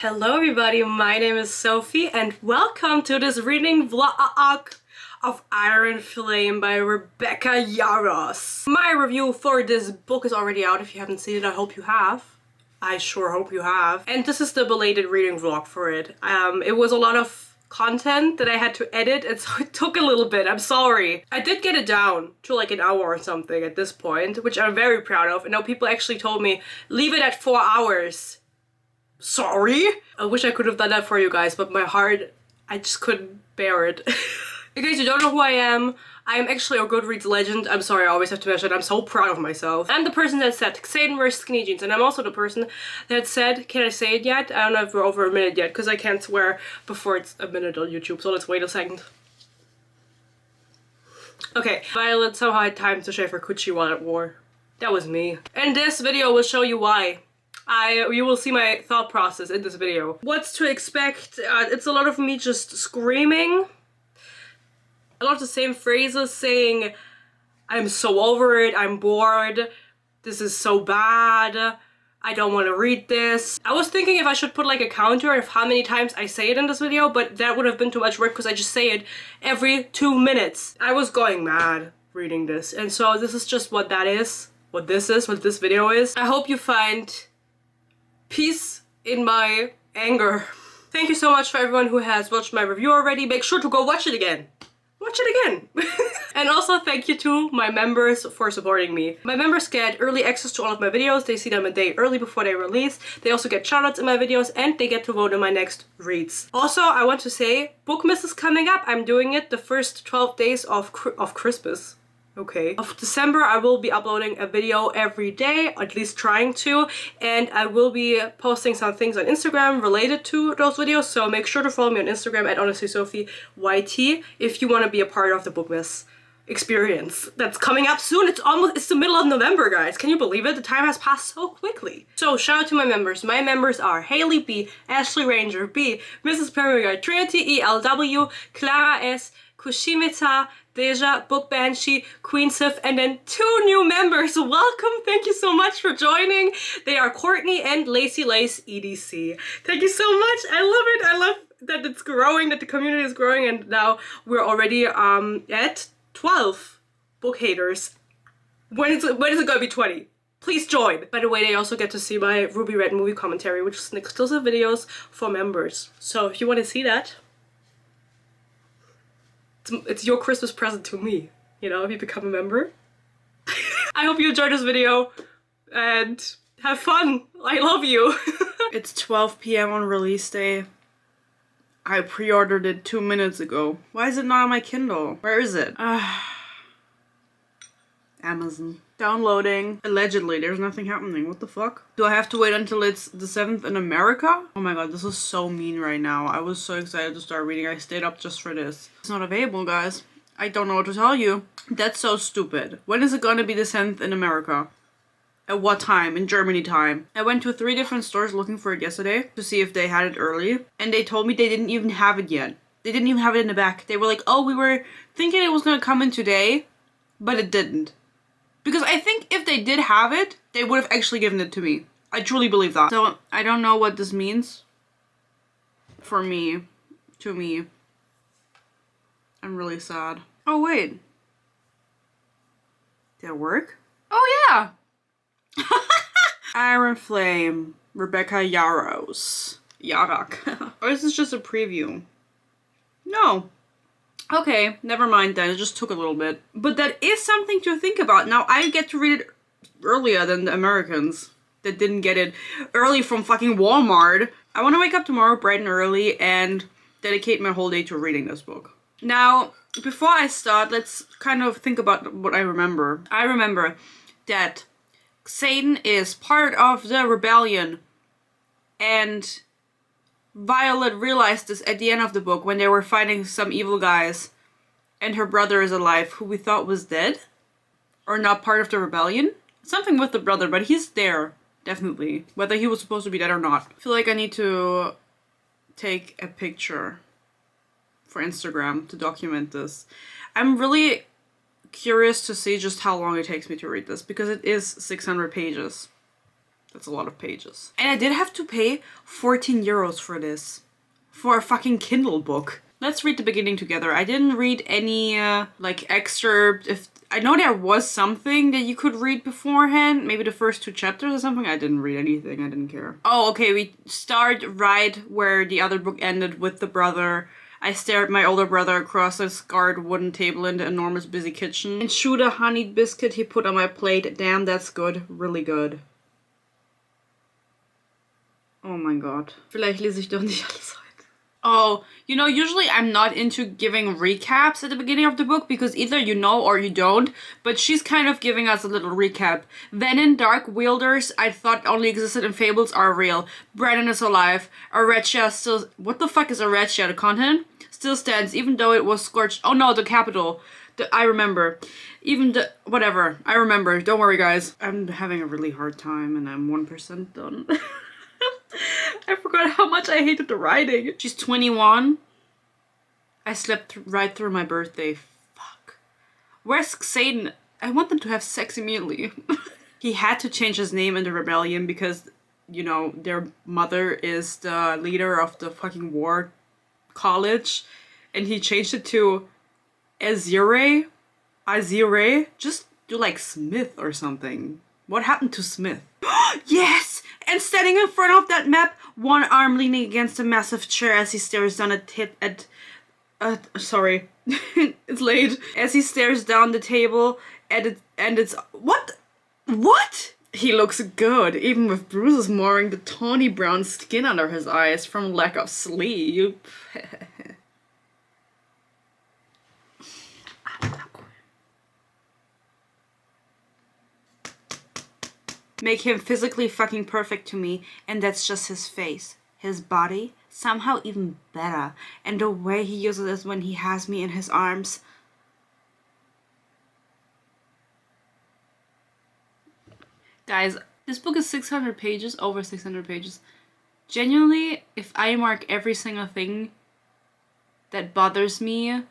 Hello everybody, my name is Sophie and welcome to this reading vlog of Iron Flame by Rebecca Yarros. My review for this book is already out. If you haven't seen it, I hope you have. I sure hope you have. And this is the belated reading vlog for it. It was a lot of content that I had to edit, and so it took a little bit. I'm sorry. I did get it down to like an hour or something at this point, which I'm very proud of. And now people actually told me, leave it at 4 hours. Sorry? I wish I could have done that for you guys, but my heart, I just couldn't bear it. In case you don't know who I am actually a Goodreads legend. I'm sorry, I always have to mention it. I'm so proud of myself. I'm the person that said Xaden wears skinny jeans, and I'm also the person that said, can I say it yet? I don't know if we're over a minute yet, because I can't swear before it's a minute on YouTube, so let's wait a second. Okay, Violet somehow had time to shave her coochie while at war. That was me. And this video will show you why. You will see my thought process in this video. What's to expect? It's a lot of me just screaming. A lot of the same phrases saying, I'm so over it, I'm bored, this is so bad, I don't want to read this. I was thinking if I should put like a counter of how many times I say it in this video, but that would have been too much work because I just say it every 2 minutes. I was going mad reading this, and so this is just what that is. What this video is. I hope you find peace in my anger. Thank you so much for everyone who has watched my review already. Make sure to go watch it again. Watch it again. And also thank you to my members for supporting me. My members get early access to all of my videos. They see them a day early before they release. They also get shoutouts in my videos and they get to vote in my next reads. Also, I want to say Bookmas is coming up. I'm doing it the first 12 days of Christmas. Okay. Of December, I will be uploading a video every day, at least trying to, and I will be posting some things on Instagram related to those videos, so make sure to follow me on Instagram at HonestlySophieYT if you want to be a part of the Bookmas experience that's coming up soon. It's the middle of November, guys. Can you believe it? The time has passed so quickly. So shout out to my members. My members are Haley B, Ashley Ranger B, Mrs. Perrier, Trinity ELW, Clara S, Kushimita, Deja, Book Banshee, Queen Sif, and then 2 new members. Welcome! Thank you so much for joining. They are Courtney and Lacey Lace EDC. Thank you so much. I love it. I love that it's growing, that the community is growing, and now we're already at 12 book haters. When is it gonna be 20? Please join. By the way, they also get to see my Ruby Red movie commentary, which is exclusive videos for members. So if you want to see that, it's your Christmas present to me, you know, if you become a member. I hope you enjoyed this video and have fun. I love you. It's 12 p.m. on release day. I pre-ordered it 2 minutes ago. Why is it not on my Kindle? Where is it? Amazon. Downloading. Allegedly, there's nothing happening. What the fuck? Do I have to wait until it's the 7th in America? Oh my god, this is so mean right now. I was so excited to start reading. I stayed up just for this. It's not available, guys. I don't know what to tell you. That's so stupid. When is it gonna be the 7th in America? At what time? In Germany time. I went to 3 different stores looking for it yesterday to see if they had it early, and they told me they didn't even have it yet. They didn't even have it in the back. They were like, oh, we were thinking it was gonna come in today, but it didn't. Because I think if they did have it, they would have actually given it to me. I truly believe that. So, I don't know what this means for me, to me. I'm really sad. Oh, wait. Did it work? Oh, yeah! Iron Flame, Rebecca Yarros. Yarak. Or is this just a preview? No. Okay, never mind then, it just took a little bit. But that is something to think about. Now, I get to read it earlier than the Americans that didn't get it early from fucking Walmart. I want to wake up tomorrow bright and early and dedicate my whole day to reading this book. Now, before I start, let's kind of think about what I remember. I remember that Xaden is part of the rebellion, and Violet realized this at the end of the book when they were fighting some evil guys, and her brother is alive, who we thought was dead or not part of the rebellion. Something with the brother, but he's there, definitely, whether he was supposed to be dead or not. I feel like I need to take a picture for Instagram to document this. I'm really curious to see just how long it takes me to read this, because it is 600 pages. That's a lot of pages. And I did have to pay 14 euros for this. For a fucking Kindle book. Let's read the beginning together. I didn't read any, like, excerpt. I know there was something that you could read beforehand. Maybe the first 2 chapters or something. I didn't read anything. I didn't care. Oh, okay. We start right where the other book ended with the brother. I stare at my older brother across a scarred wooden table in the enormous busy kitchen. And shoot a honeyed biscuit he put on my plate. Damn, that's good. Really good. Oh my god. Vielleicht lese ich doch nicht alles heute. Oh, you know, usually I'm not into giving recaps at the beginning of the book because either you know or you don't, but she's kind of giving us a little recap. Venin, Dark Wielders, I thought only existed in fables, are real. Brennan is alive. Arechia still... What the fuck is Arechia? The continent? Still stands, even though it was scorched... Oh no, the capital. I remember. Even the... Whatever. I remember. Don't worry, guys. I'm having a really hard time and I'm 1% done. I forgot how much I hated the writing. She's 21. I slept right through my birthday. Fuck. Where's Xaden? I want them to have sex immediately. He had to change his name in the rebellion because, you know, their mother is the leader of the fucking war college. And he changed it to Azire. Azire? Just do like Smith or something. What happened to Smith? Yes! And standing in front of that map, one arm leaning against a massive chair as he stares down sorry. It's late. As he stares down the table and it's... What? What? He looks good, even with bruises marring the tawny brown skin under his eyes from lack of sleep. Make him physically fucking perfect to me, and that's just his face. His body, somehow even better. And the way he uses it when he has me in his arms. Guys, this book is 600 pages, over 600 pages. Genuinely, if I mark every single thing that bothers me,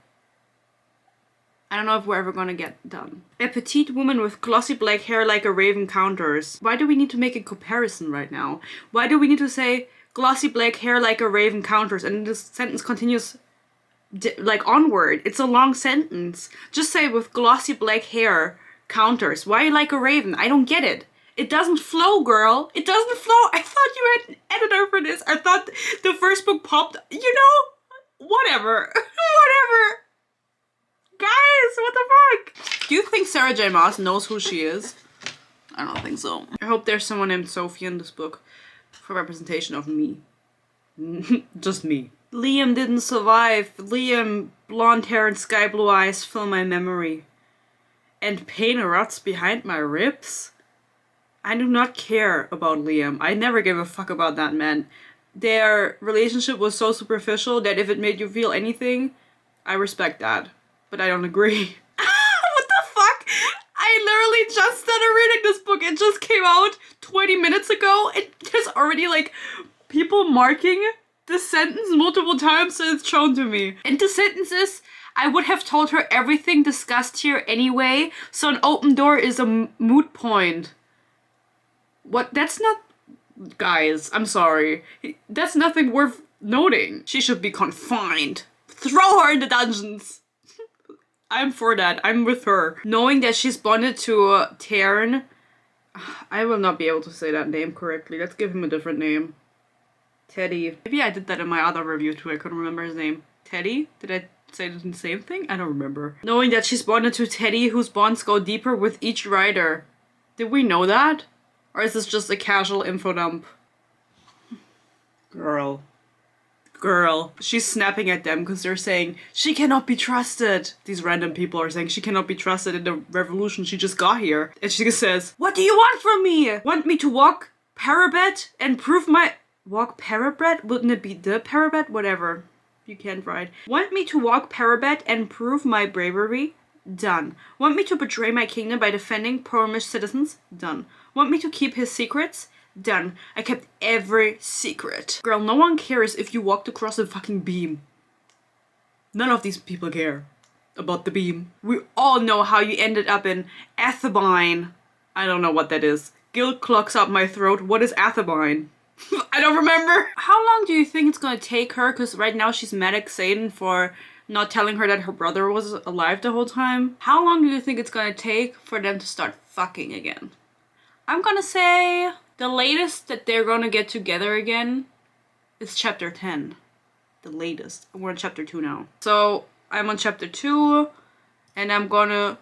I don't know if we're ever gonna get done. A petite woman with glossy black hair like a raven counters. Why do we need to make a comparison right now? Why do we need to say glossy black hair like a raven counters and this sentence continues like onward? It's a long sentence. Just say with glossy black hair counters. Why like a raven? I don't get it. It doesn't flow, girl. It doesn't flow. I thought you had an editor for this. I thought the first book popped. You know? Whatever. Whatever. Guys, what the fuck? Do you think Sarah J. Maas knows who she is? I don't think so. I hope there's someone named Sophie in this book for representation of me. Just me. Liam didn't survive. Liam, blonde hair and sky blue eyes fill my memory. And pain eruts behind my ribs? I do not care about Liam. I never gave a fuck about that man. Their relationship was so superficial that if it made you feel anything, I respect that. But I don't agree. What the fuck? I literally just started reading this book. It just came out 20 minutes ago. And there's already like people marking the sentence multiple times and it's shown to me. And the sentence is, I would have told her everything discussed here anyway, so an open door is a moot point. What? That's not... Guys, I'm sorry. That's nothing worth noting. She should be confined. Throw her in the dungeons. I'm for that. I'm with her. Knowing that she's bonded to Tarn, I will not be able to say that name correctly. Let's give him a different name. Teddy. Maybe I did that in my other review too. I couldn't remember his name. Teddy? Did I say the same thing? I don't remember. Knowing that she's bonded to Teddy, whose bonds go deeper with each writer. Did we know that? Or is this just a casual info dump? Girl. Girl. She's snapping at them because they're saying, she cannot be trusted. These random people are saying she cannot be trusted in the revolution she just got here. And she says, what do you want from me? Want me to walk parapet and prove my... Walk parapet? Wouldn't it be the parapet? Whatever. You can't write. Want me to walk parapet and prove my bravery? Done. Want me to betray my kingdom by defending poor citizens? Done. Want me to keep his secrets? Done. I kept every secret. Girl, no one cares if you walked across a fucking beam. None of these people care about the beam. We all know how you ended up in Athebine. I don't know what that is. Guilt clogs up my throat. What is Athabine? I don't remember. How long do you think it's gonna take her? Because right now she's mad at Xaden for not telling her that her brother was alive the whole time. How long do you think it's gonna take for them to start fucking again? I'm gonna say the latest that they're gonna get together again is chapter 10. The latest. We're on chapter 2 now. So I'm on chapter 2 and I'm gonna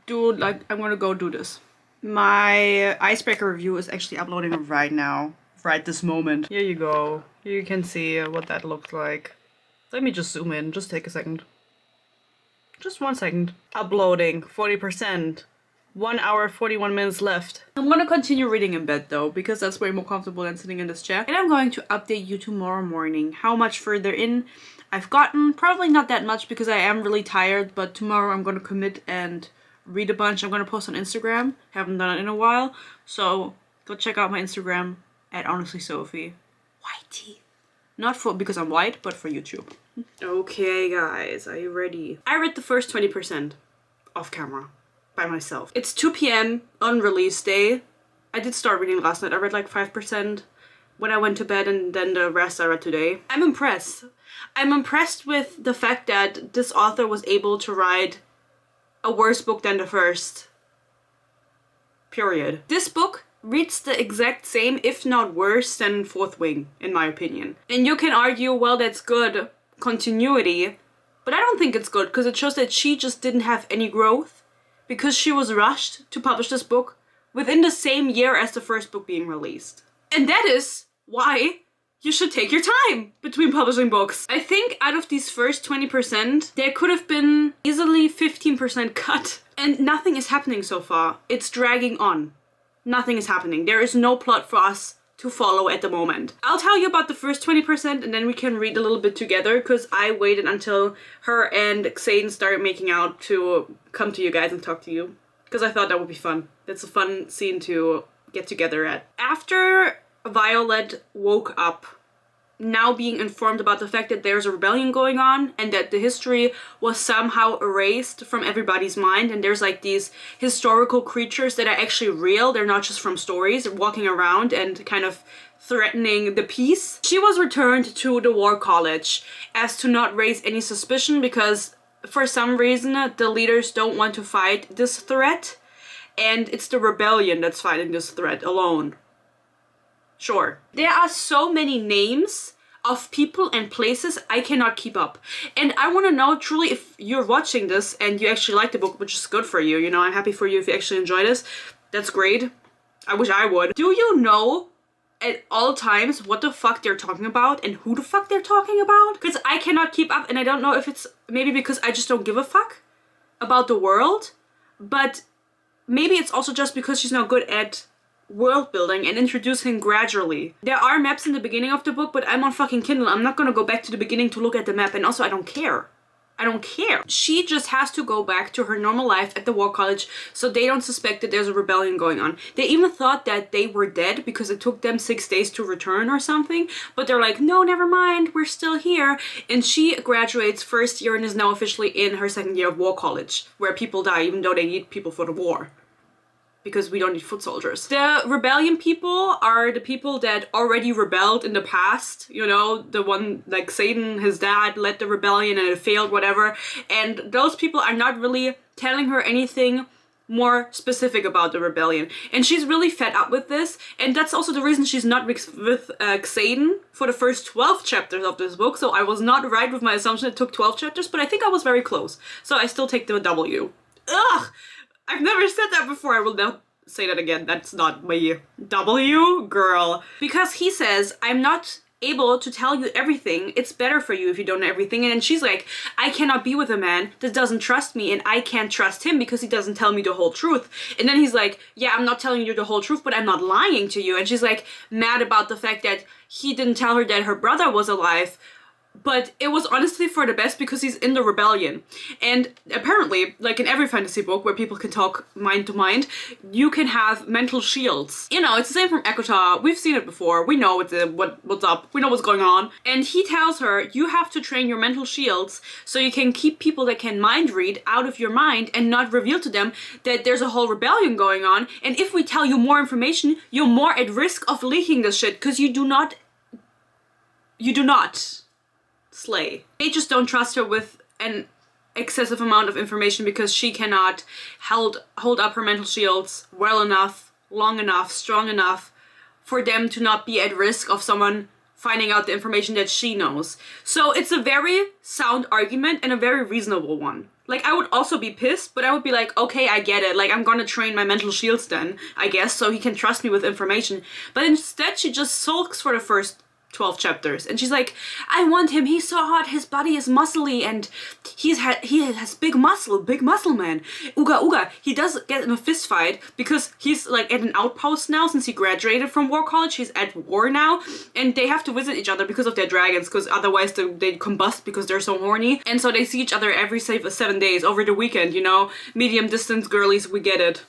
go do this. My icebreaker review is actually uploading right now. Right this moment. Here you go. Here you can see what that looks like. Let me just zoom in. Just take a second. Just 1 second. Uploading. 40%. 1 hour, 41 minutes left. I'm gonna continue reading in bed though, because that's way more comfortable than sitting in this chair. And I'm going to update you tomorrow morning how much further in I've gotten. Probably not that much because I am really tired, but tomorrow I'm gonna commit and read a bunch. I'm gonna post on Instagram. Haven't done it in a while. So go check out my Instagram at Honestly Sophie. White teeth. Not for because I'm white, but for YouTube. Okay guys, are you ready? I read the first 20% off camera by myself. It's 2 p.m. on release day. I did start reading last night. I read like 5% when I went to bed and then the rest I read today. I'm impressed. I'm impressed with the fact that this author was able to write a worse book than the first. Period. This book reads the exact same, if not worse, than Fourth Wing, in my opinion. And you can argue, well, that's good continuity, but I don't think it's good because it shows that she just didn't have any growth because she was rushed to publish this book within the same year as the first book being released. And that is why you should take your time between publishing books. I think out of these first 20%, there could have been easily 15% cut. And nothing is happening so far. It's dragging on. Nothing is happening. There is no plot for us to follow at the moment. I'll tell you about the first 20% and then we can read a little bit together because I waited until her and Xaden started making out to come to you guys and talk to you. Because I thought that would be fun. That's a fun scene to get together at. After Violet woke up, now being informed about the fact that there's a rebellion going on and that the history was somehow erased from everybody's mind, and there's like these historical creatures that are actually real, they're not just from stories, walking around and kind of threatening the peace. She was returned to the War College as to not raise any suspicion because for some reason the leaders don't want to fight this threat, and it's the rebellion that's fighting this threat alone. Sure. There are so many names of people and places I cannot keep up. And I want to know truly if you're watching this and you actually like the book, which is good for you. You know, I'm happy for you if you actually enjoy this. That's great. I wish I would. Do you know at all times what the fuck they're talking about and who the fuck they're talking about? Because I cannot keep up and I don't know if it's maybe because I just don't give a fuck about the world. But maybe it's also just because she's not good at world building and introducing gradually. There are maps in the beginning of the book, but I'm on fucking Kindle. I'm not gonna go back to the beginning to look at the map, and also I don't care. I don't care. She just has to go back to her normal life at the War College so they don't suspect that there's a rebellion going on. They even thought that they were dead because it took them 6 days to return or something, but they're like, no, never mind, we're still here. And she graduates first year and is now officially in her second year of War College, where people die even though they need people for the war. Because we don't need foot soldiers. The rebellion people are the people that already rebelled in the past. You know, the one like Xaden, his dad, led the rebellion and it failed, whatever. And those people are not really telling her anything more specific about the rebellion. And she's really fed up with this. And that's also the reason she's not with Xaden for the first 12 chapters of this book. So I was not right with my assumption it took 12 chapters, but I think I was very close. So I still take the W. Ugh! I've never said that before. I will not say that again. That's not my W, girl. Because he says, I'm not able to tell you everything. It's better for you if you don't know everything. And then she's like, I cannot be with a man that doesn't trust me, and I can't trust him because he doesn't tell me the whole truth. And then he's like, yeah, I'm not telling you the whole truth, but I'm not lying to you. And she's like mad about the fact that he didn't tell her that her brother was alive, But it was honestly for the best because he's in the rebellion. And apparently, like in every fantasy book where people can talk mind to mind, you can have mental shields. You know, it's the same from Ekota. We've seen it before. We know what's up. We know what's going on. And he tells her, you have to train your mental shields so you can keep people that can mind read out of your mind and not reveal to them that there's a whole rebellion going on. And if we tell you more information, you're more at risk of leaking this shit because you do not slay. They just don't trust her with an excessive amount of information because she cannot hold up her mental shields well enough, long enough, strong enough for them to not be at risk of someone finding out the information that she knows. So it's a very sound argument and a very reasonable one. Like, I would also be pissed, but I would be like, okay, I get it. Like, I'm gonna train my mental shields then, I guess, so he can trust me with information. But instead, she just sulks for the first 12 chapters, and she's like, I want him, he's so hot, his body is muscly, and he has big muscle man. Uga, he does get in a fist fight because he's like at an outpost now since he graduated from war college. He's at war now, and they have to visit each other because of their dragons, because otherwise they combust because they're so horny, and so they see each other every 7 days over the weekend, you know, medium distance girlies, we get it.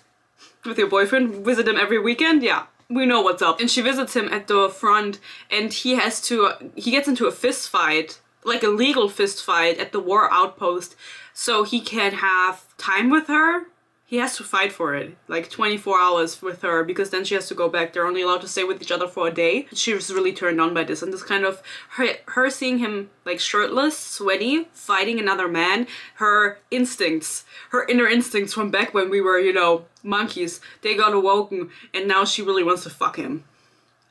With your boyfriend, visit him every weekend, yeah. We know what's up. And she visits him at the front, and he gets into a fist fight, like a legal fist fight at the war outpost, so he can have time with her. He has to fight for it, like 24 hours with her, because then she has to go back. They're only allowed to stay with each other for a day. She was really turned on by this, and this kind of, her seeing him like shirtless, sweaty, fighting another man, her inner instincts from back when we were, you know, monkeys, they got awoken, and now she really wants to fuck him.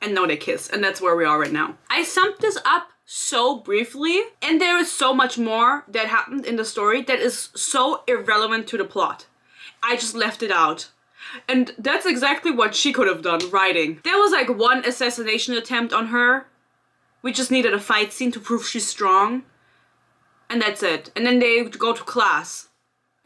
And now they kiss, and that's where we are right now. I summed this up so briefly, and there is so much more that happened in the story that is so irrelevant to the plot. I just left it out. And that's exactly what she could have done, writing. There was like one assassination attempt on her. We just needed a fight scene to prove she's strong. And that's it. And then they go to class.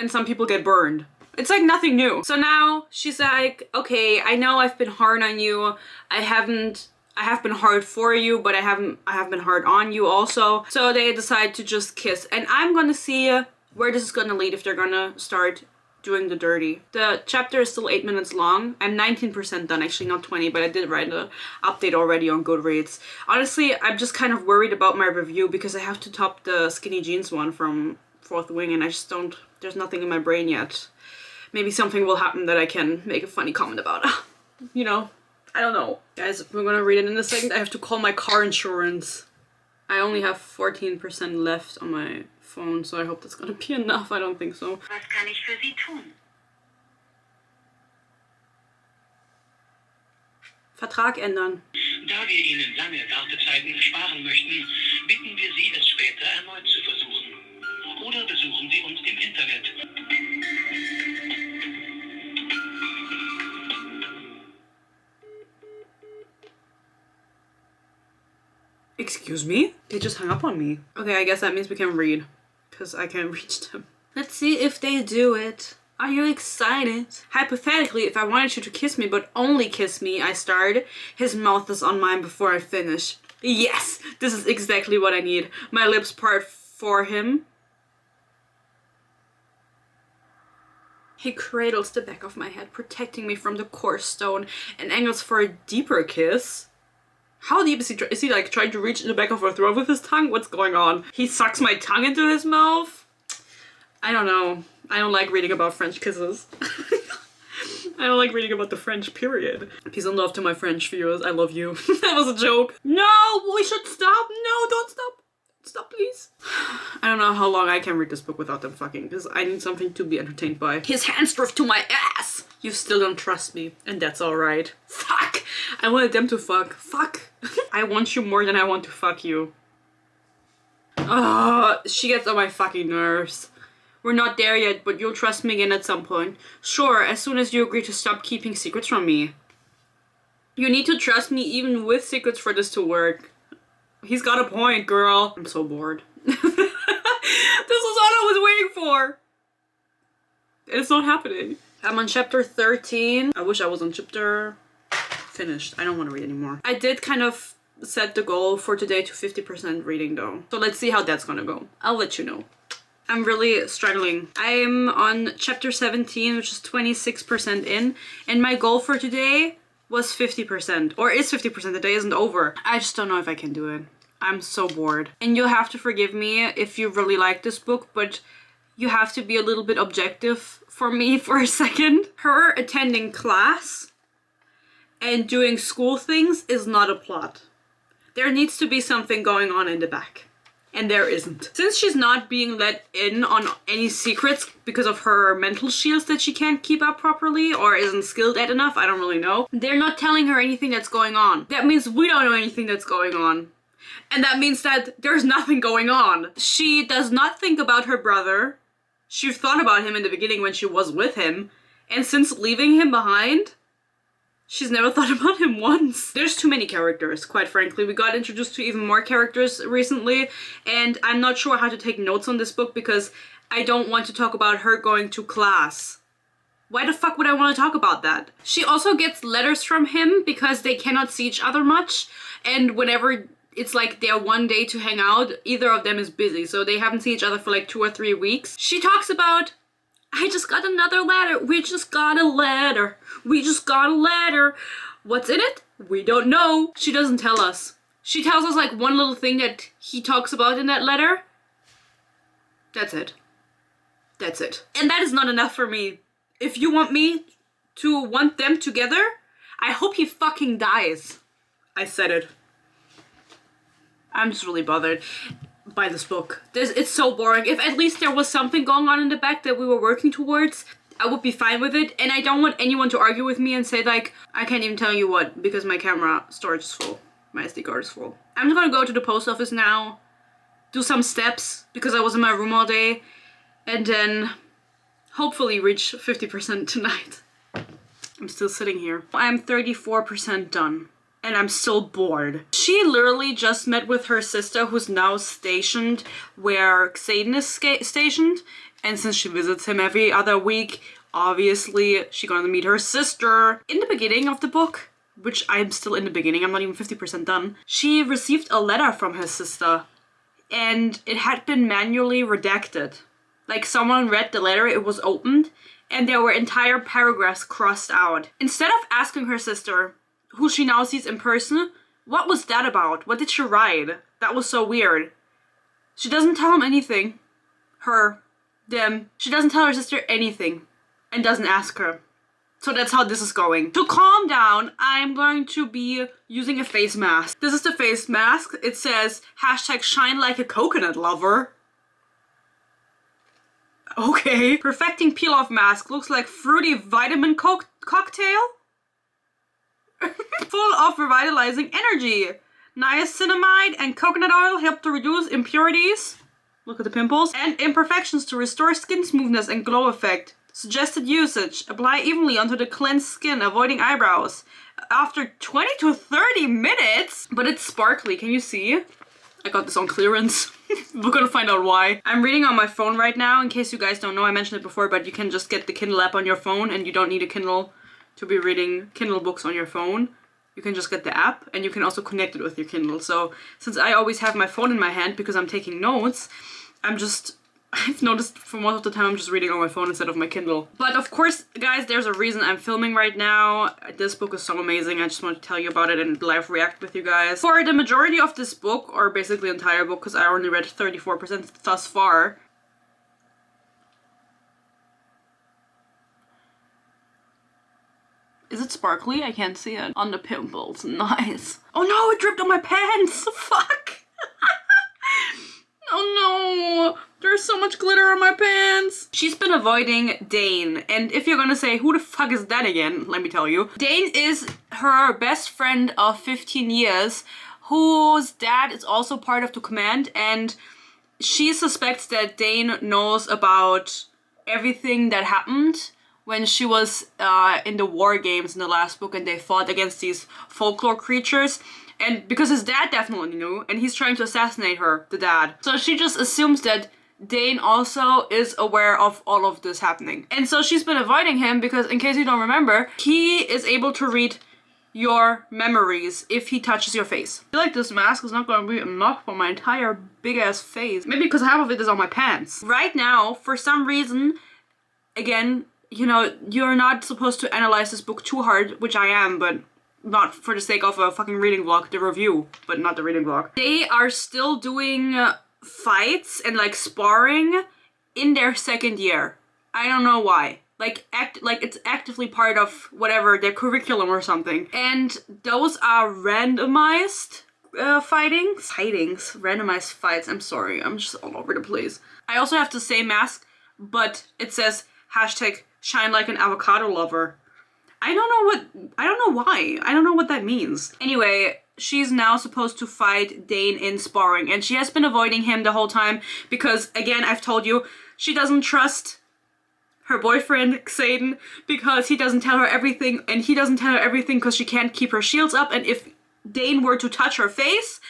And some people get burned. It's like nothing new. So now she's like, okay, I know I've been hard on you. I have been hard for you, but I have been hard on you also. So they decide to just kiss. And I'm gonna see where this is gonna lead if they're gonna start doing the dirty. The chapter is still 8 minutes long. I'm 19% done, actually not 20, but I did write an update already on Goodreads. Honestly, I'm just kind of worried about my review because I have to top the skinny jeans one from Fourth Wing, and I just don't, there's nothing in my brain yet. Maybe something will happen that I can make a funny comment about. You know, I don't know. Guys, we're gonna read it in a second. I have to call my car insurance. I only have 14% left on my phone, so I hope that's gonna be enough. I don't think so. Was kann ich für Sie tun? Vertrag ändern. Da wir Ihnen lange Wartezeiten ersparen möchten, bitten wir Sie, es später erneut zu versuchen. Oder besuchen Sie uns im Internet. Excuse me? They just hung up on me. Okay, I guess that means we can read. Because I can't reach them. Let's see if they do it. Are you excited? Hypothetically, if I wanted you to kiss me, but only kiss me, I start. His mouth is on mine before I finish. Yes! This is exactly what I need. My lips part for him. He cradles the back of my head, protecting me from the coarse stone, and angles for a deeper kiss. How deep is he? Is he like trying to reach in the back of her throat with his tongue? What's going on? He sucks my tongue into his mouth? I don't know. I don't like reading about French kisses. I don't like reading about the French, period. Peace and love to my French viewers. I love you. That was a joke. No, we should stop. No, don't stop. Stop, please. I don't know how long I can read this book without them fucking, because I need something to be entertained by. His hands drift to my ass. You still don't trust me, and that's alright. Fuck. I wanted them to fuck. Fuck. I want you more than I want to fuck you. She gets on my fucking nerves. We're not there yet, but you'll trust me again at some point. Sure, as soon as you agree to stop keeping secrets from me. You need to trust me even with secrets for this to work. He's got a point, girl. I'm so bored. This is what I was waiting for. It's not happening. I'm on chapter 13. I wish I was on chapter finished. I don't want to read anymore. I did kind of set the goal for today to 50% reading though. So let's see how that's gonna go. I'll let you know. I'm really struggling. I'm on chapter 17, which is 26% in, and my goal for today was 50%, or is 50%. The day isn't over. I just don't know if I can do it. I'm so bored. And you'll have to forgive me if you really like this book, but you have to be a little bit objective for me for a second. Her attending class and doing school things is not a plot. There needs to be something going on in the back. And there isn't. Since she's not being let in on any secrets because of her mental shields that she can't keep up properly or isn't skilled at enough, I don't really know. They're not telling her anything that's going on. That means we don't know anything that's going on. And that means that there's nothing going on. She does not think about her brother. She thought about him in the beginning when she was with him. And since leaving him behind, she's never thought about him once. There's too many characters, quite frankly. We got introduced to even more characters recently, and I'm not sure how to take notes on this book because I don't want to talk about her going to class. Why the fuck would I want to talk about that? She also gets letters from him because they cannot see each other much, and whenever it's like their one day to hang out, either of them is busy, so they haven't seen each other for like 2 or 3 weeks. She talks about, I just got another letter. We just got a letter. We just got a letter. What's in it? We don't know. She doesn't tell us. She tells us like one little thing that he talks about in that letter. That's it. That's it. And that is not enough for me. If you want me to want them together, I hope he fucking dies. I said it. I'm just really bothered by this book. It's so boring. If at least there was something going on in the back that we were working towards, I would be fine with it. And I don't want anyone to argue with me and say like, I can't even tell you what, because my camera storage is full. My SD card is full. I'm just gonna go to the post office now, do some steps, because I was in my room all day, and then hopefully reach 50% tonight. I'm still sitting here. I'm 34% done. And I'm so bored. She literally just met with her sister, who's now stationed where Xaden is stationed. And since she visits him every other week, obviously she's gonna meet her sister. In the beginning of the book, which I'm still in the beginning, I'm not even 50% done, she received a letter from her sister. And it had been manually redacted. Like someone read the letter, it was opened, and there were entire paragraphs crossed out. Instead of asking her sister, who she now sees in person, what was that about? What did she write? That was so weird. She doesn't tell him anything. Them. She doesn't tell her sister anything. And doesn't ask her. So that's how this is going. To calm down, I'm going to be using a face mask. This is the face mask. It says, #shine like a coconut lover. Okay. Perfecting peel-off mask. Looks like fruity vitamin cocktail. Full of revitalizing energy. Niacinamide and coconut oil help to reduce impurities. Look at the pimples. And imperfections to restore skin smoothness and glow effect. Suggested usage. Apply evenly onto the cleansed skin, avoiding eyebrows. After 20 to 30 minutes. But it's sparkly. Can you see? I got this on clearance. We're gonna find out why. I'm reading on my phone right now. In case you guys don't know, I mentioned it before, but you can just get the Kindle app on your phone and you don't need a Kindle to be reading Kindle books on your phone. You can just get the app and you can also connect it with your Kindle. So since I always have my phone in my hand because I'm taking notes, I've noticed for most of the time I'm just reading on my phone instead of my Kindle. But of course, guys, there's a reason I'm filming right now. This book is so amazing. I just want to tell you about it and live react with you guys. For the majority of this book, or basically the entire book, because I only read 34% thus far, is it sparkly? I can't see it. On the pimples. Nice. Oh no, it dripped on my pants! Fuck! Oh no! There's so much glitter on my pants! She's been avoiding Dane. And if you're gonna say, who the fuck is that again? Let me tell you. Dane is her best friend of 15 years, whose dad is also part of the command, and she suspects that Dane knows about everything that happened when she was in the war games in the last book and they fought against these folklore creatures. And because his dad definitely knew, and he's trying to assassinate her, the dad. So she just assumes that Dane also is aware of all of this happening. And so she's been avoiding him because, in case you don't remember, he is able to read your memories if he touches your face. I feel like this mask is not gonna be enough for my entire big ass face. Maybe because half of it is on my pants. Right now, for some reason, again, you know, you're not supposed to analyze this book too hard, which I am, but not for the sake of a fucking reading vlog, the review, but not the reading vlog. They are still doing fights and like sparring in their second year. I don't know why. Like it's actively part of whatever their curriculum or something. And those are randomized randomized fights. I'm sorry, I'm just all over the place. I also have the same mask, but it says hashtag shine like an avocado lover. I don't know why. I don't know what that means. Anyway, she's now supposed to fight Dane in sparring, and she has been avoiding him the whole time because, again, I've told you, she doesn't trust her boyfriend, Xaden, because he doesn't tell her everything, and he doesn't tell her everything because she can't keep her shields up, and if Dane were to touch her face,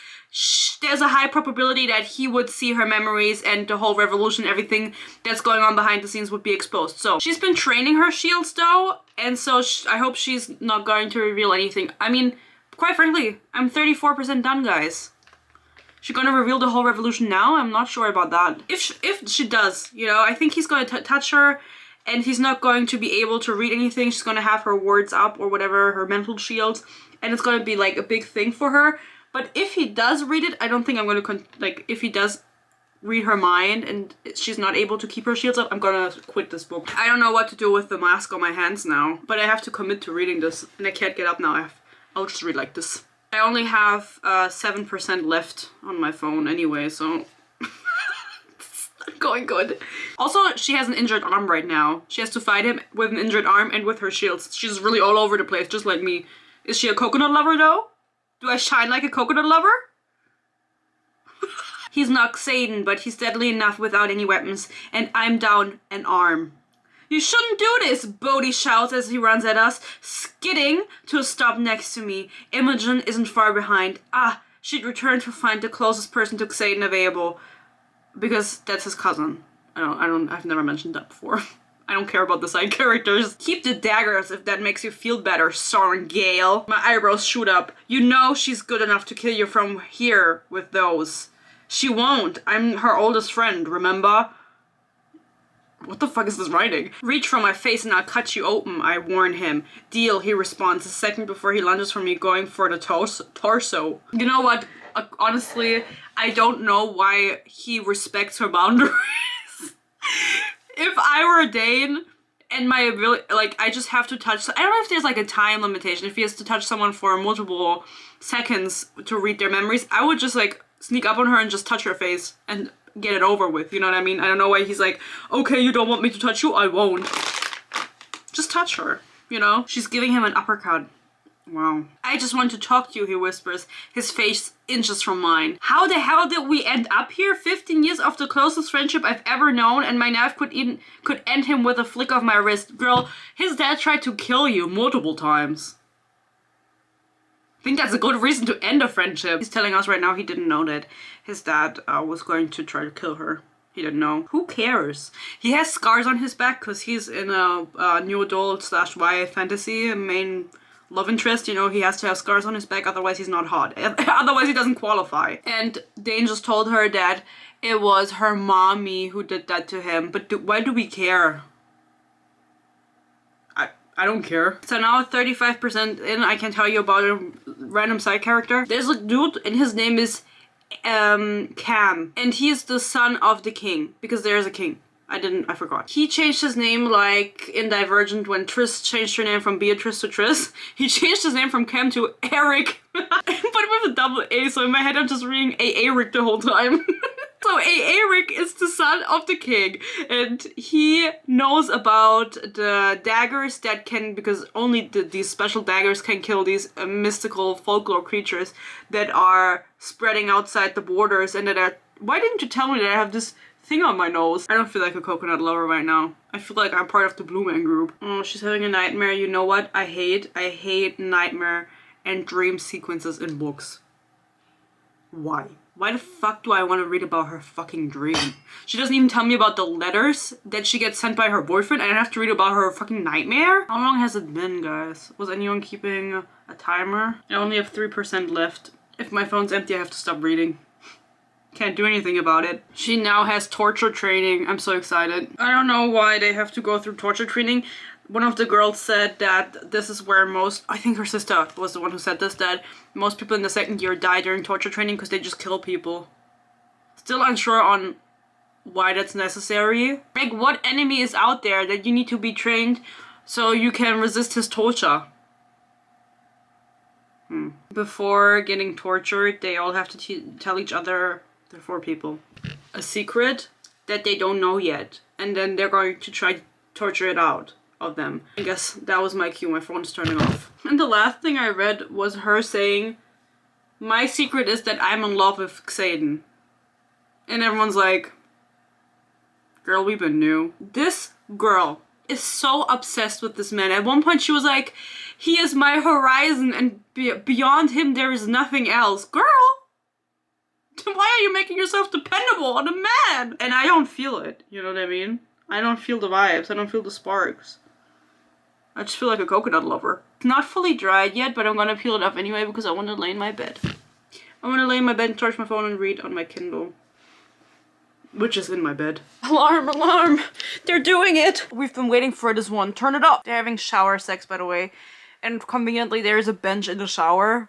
there's a high probability that he would see her memories and the whole revolution, everything that's going on behind the scenes would be exposed. So she's been training her shields though, and so I hope she's not going to reveal anything. I mean, quite frankly, I'm 34% done, guys. She's gonna reveal the whole revolution now? I'm not sure about that. If she does, you know, I think he's gonna touch her and he's not going to be able to read anything. She's gonna have her words up or whatever, her mental shields, and it's gonna be like a big thing for her. But if he does read it, I don't think I'm gonna, if he does read her mind and she's not able to keep her shields up, I'm gonna quit this book. I don't know what to do with the mask on my hands now, but I have to commit to reading this, and I can't get up now. I'll just read like this. I only have 7% left on my phone anyway, so it's not going good. Also, she has an injured arm right now. She has to fight him with an injured arm and with her shields. She's really all over the place, just like me. Is she a coconut lover though? Do I shine like a coconut lover? He's not Xaden, but he's deadly enough without any weapons, and I'm down an arm. You shouldn't do this, Bodhi shouts as he runs at us, skidding to a stop next to me. Imogen isn't far behind. Ah, she'd return to find the closest person to Xaden available. Because that's his cousin. I've never mentioned that before. I don't care about the side characters. Keep the daggers if that makes you feel better, Sorengale. My eyebrows shoot up. You know she's good enough to kill you from here with those. She won't. I'm her oldest friend, remember? What the fuck is this writing? Reach for my face and I'll cut you open, I warn him. Deal, he responds a second before he lunges for me, going for the torso. You know what? Honestly, I don't know why he respects her boundaries. If I were Dane and my ability, like, I just have to touch, I don't know if there's like a time limitation, if he has to touch someone for multiple seconds to read their memories, I would just like sneak up on her and just touch her face and get it over with, you know what I mean? I don't know why he's like, okay, you don't want me to touch you? I won't. Just touch her, you know? She's giving him an uppercut. Wow. I just want to talk to you, he whispers, his face inches from mine. How the hell did we end up here? 15 years of the closest friendship I've ever known, and my knife could end him with a flick of my wrist. Girl, his dad tried to kill you multiple times. I think that's a good reason to end a friendship. He's telling us right now he didn't know that his dad was going to try to kill her. He didn't know. Who cares? He has scars on his back because he's in a new adult / YA fantasy main love interest. You know, he has to have scars on his back, otherwise he's not hot. Otherwise he doesn't qualify. And Dane just told her that it was her mommy who did that to him. But why do we care? I don't care. So now 35% in, I can tell you about a random side character. There's a dude and his name is Cam. And he's the son of the king. Because there's a king. I forgot. He changed his name like in Divergent when Triss changed her name from Beatrice to Triss. He changed his name from Cam to Eric. But with a double A, so in my head I'm just reading Eric the whole time. So Eric is the son of the king, and he knows about the daggers that can, because only these special daggers can kill these mystical folklore creatures that are spreading outside the borders, and that are, why didn't you tell me that I have this thing on my nose? I don't feel like a coconut lover right now. I feel like I'm part of the Blue Man group. Oh, she's having a nightmare. You know what? I hate nightmare and dream sequences in books. Why? Why the fuck do I want to read about her fucking dream? She doesn't even tell me about the letters that she gets sent by her boyfriend, and I have to read about her fucking nightmare? How long has it been, guys? Was anyone keeping a timer? I only have 3% left. If my phone's empty, I have to stop reading. Can't do anything about it. She now has torture training. I'm so excited. I don't know why they have to go through torture training. One of the girls said that this is where most, I think her sister was the one who said this, that most people in the second year die during torture training because they just kill people. Still unsure on why that's necessary. Like, what enemy is out there that you need to be trained so you can resist his torture? Before getting tortured, they all have to tell each other, they're 4 people, a secret that they don't know yet. And then they're going to try to torture it out of them. I guess that was my cue. My phone is turning off. And the last thing I read was her saying, my secret is that I'm in love with Xaden. And everyone's like, girl, we've been new. This girl is so obsessed with this man. At one point she was like, he is my horizon and beyond him there is nothing else. Girl, why are you making yourself dependable on a man? And I don't feel it, you know what I mean? I don't feel the vibes, I don't feel the sparks. I just feel like a coconut lover. It's not fully dried yet, but I'm gonna peel it up anyway because I want to lay in my bed. I want to lay in my bed and charge my phone and read on my Kindle. Which is in my bed. Alarm, alarm! They're doing it! We've been waiting for this one. Turn it off! They're having shower sex, by the way. And conveniently, there's a bench in the shower.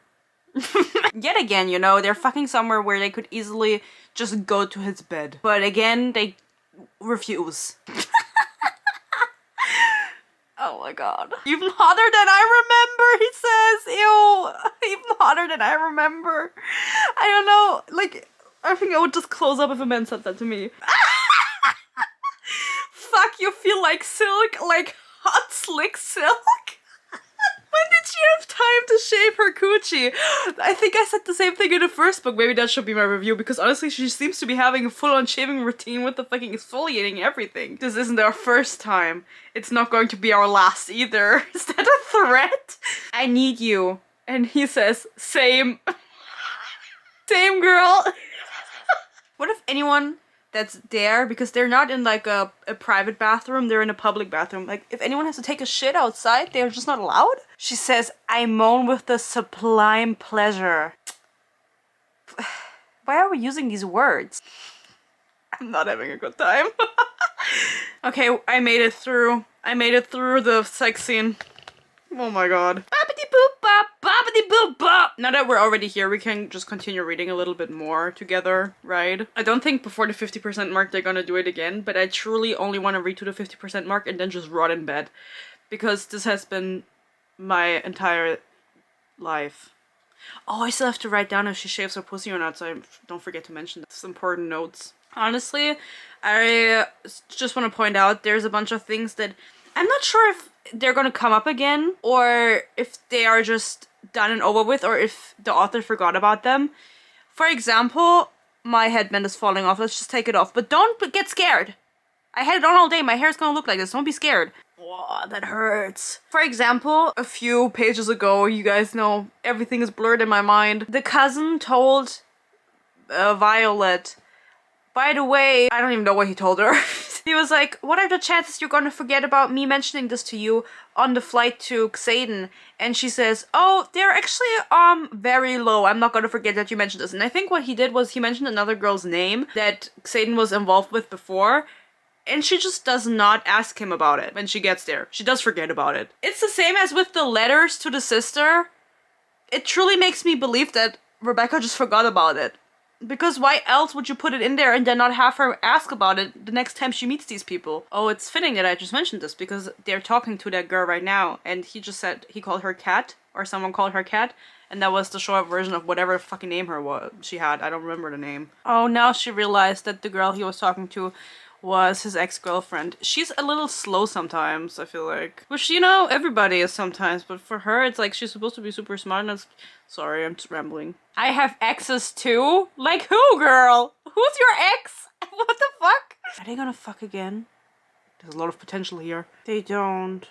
Yet again, you know, they're fucking somewhere where they could easily just go to his bed. But again, they refuse. Oh my god. Even hotter than I remember, he says. Ew. Even hotter than I remember. I don't know, like, I think I would just close up if a man said that to me. Fuck, you feel like silk, like hot slick silk? When did she have time to shave her coochie? I think I said the same thing in the first book. Maybe that should be my review, because honestly she seems to be having a full-on shaving routine with the fucking exfoliating everything. This isn't our first time. It's not going to be our last either. Is that a threat? I need you. And he says, same. Same, girl. What if anyone that's there, because they're not in like a private bathroom, they're in a public bathroom. Like, if anyone has to take a shit outside, they're just not allowed? She says, I moan with the sublime pleasure. Why are we using these words? I'm not having a good time. Okay, I made it through. I made it through the sex scene. Oh my god. Boppity boop bop, boppity boop bop. Now that we're already here, we can just continue reading a little bit more together, right? I don't think before the 50% mark they're gonna do it again, but I truly only want to read to the 50% mark and then just rot in bed. Because this has been my entire life. Oh, I still have to write down if she shaves her pussy or not, so I don't forget to mention that. It's important notes. Honestly, I just want to point out there's a bunch of things that I'm not sure if they're gonna come up again, or if they are just done and over with, or if the author forgot about them. For example, my headband is falling off. Let's just take it off. But don't get scared. I had it on all day. My hair's gonna look like this. Don't be scared. Whoa, that hurts. For example, a few pages ago, you guys know everything is blurred in my mind. The cousin told Violet, by the way, I don't even know what he told her. He was like, what are the chances you're gonna forget about me mentioning this to you on the flight to Xaden? And she says, oh, they're actually very low. I'm not gonna forget that you mentioned this. And I think what he did was he mentioned another girl's name that Xaden was involved with before. And she just does not ask him about it when she gets there. She does forget about it. It's the same as with the letters to the sister. It truly makes me believe that Rebecca just forgot about it. Because why else would you put it in there and then not have her ask about it the next time she meets these people? Oh, it's fitting that I just mentioned this because they're talking to that girl right now, and he just said he called her Cat, or someone called her Cat, and that was the short version of whatever fucking name she had. I don't remember the name. Oh, now she realized that the girl he was talking to was his ex-girlfriend. She's a little slow sometimes, I feel like. Which, you know, everybody is sometimes, but for her, it's like she's supposed to be super smart and sorry, I'm just rambling. I have exes too? Like who, girl? Who's your ex? What the fuck? Are they gonna fuck again? There's a lot of potential here. They don't.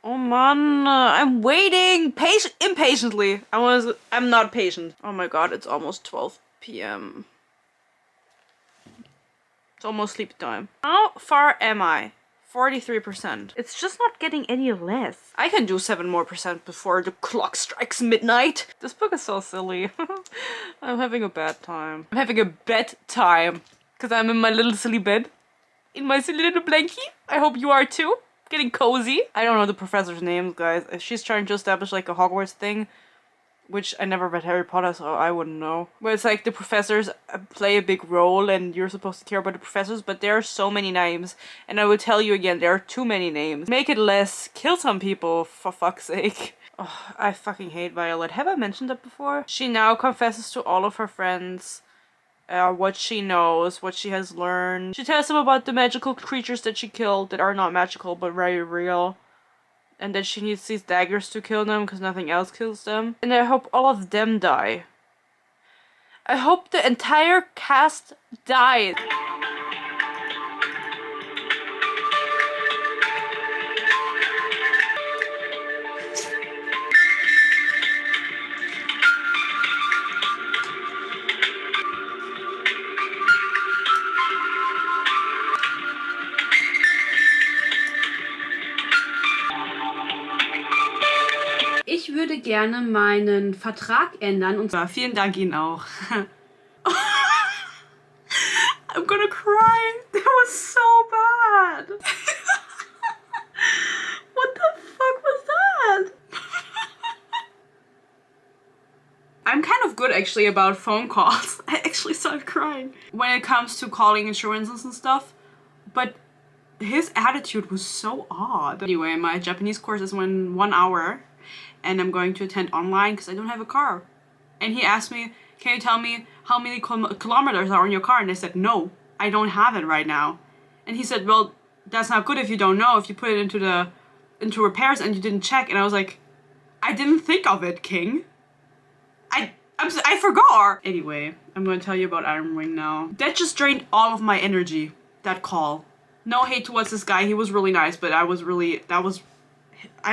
Oh man, I'm waiting impatiently. I'm not patient. Oh my god, it's almost 12. p.m. It's almost sleep time. How far am I? 43%. It's just not getting any less. I can do 7% more before the clock strikes midnight. This book is so silly. I'm having a bad time. I'm having a bed time. Because I'm in my little silly bed. In my silly little blankie. I hope you are too. Getting cozy. I don't know the professor's names, guys. If she's trying to establish like a Hogwarts thing, which I never read Harry Potter, so I wouldn't know. Where it's like the professors play a big role and you're supposed to care about the professors, but there are so many names. And I will tell you again, there are too many names. Make it less. Kill some people, for fuck's sake. Oh, I fucking hate Violet. Have I mentioned that before? She now confesses to all of her friends what she knows, what she has learned. She tells them about the magical creatures that she killed that are not magical but very real. And that she needs these daggers to kill them because nothing else kills them. And I hope all of them die. I hope the entire cast dies. Ich würde gerne meinen Vertrag ändern und Ja, vielen Dank Ihnen auch. I'm gonna cry. That was so bad. What the fuck was that? I'm kind of good actually about phone calls. I actually started crying when it comes to calling insurances and stuff. But his attitude was so odd. Anyway, my Japanese course is in 1 hour. And I'm going to attend online because I don't have a car. And he asked me, can you tell me how many kilometers are in your car? And I said, no, I don't have it right now. And he said, well, that's not good if you don't know, if you put it into repairs and you didn't check. And I was like, I didn't think of it, King. I forgot. Anyway, I'm going to tell you about Iron Ring now. That just drained all of my energy, that call. No hate towards this guy, he was really nice, but I'm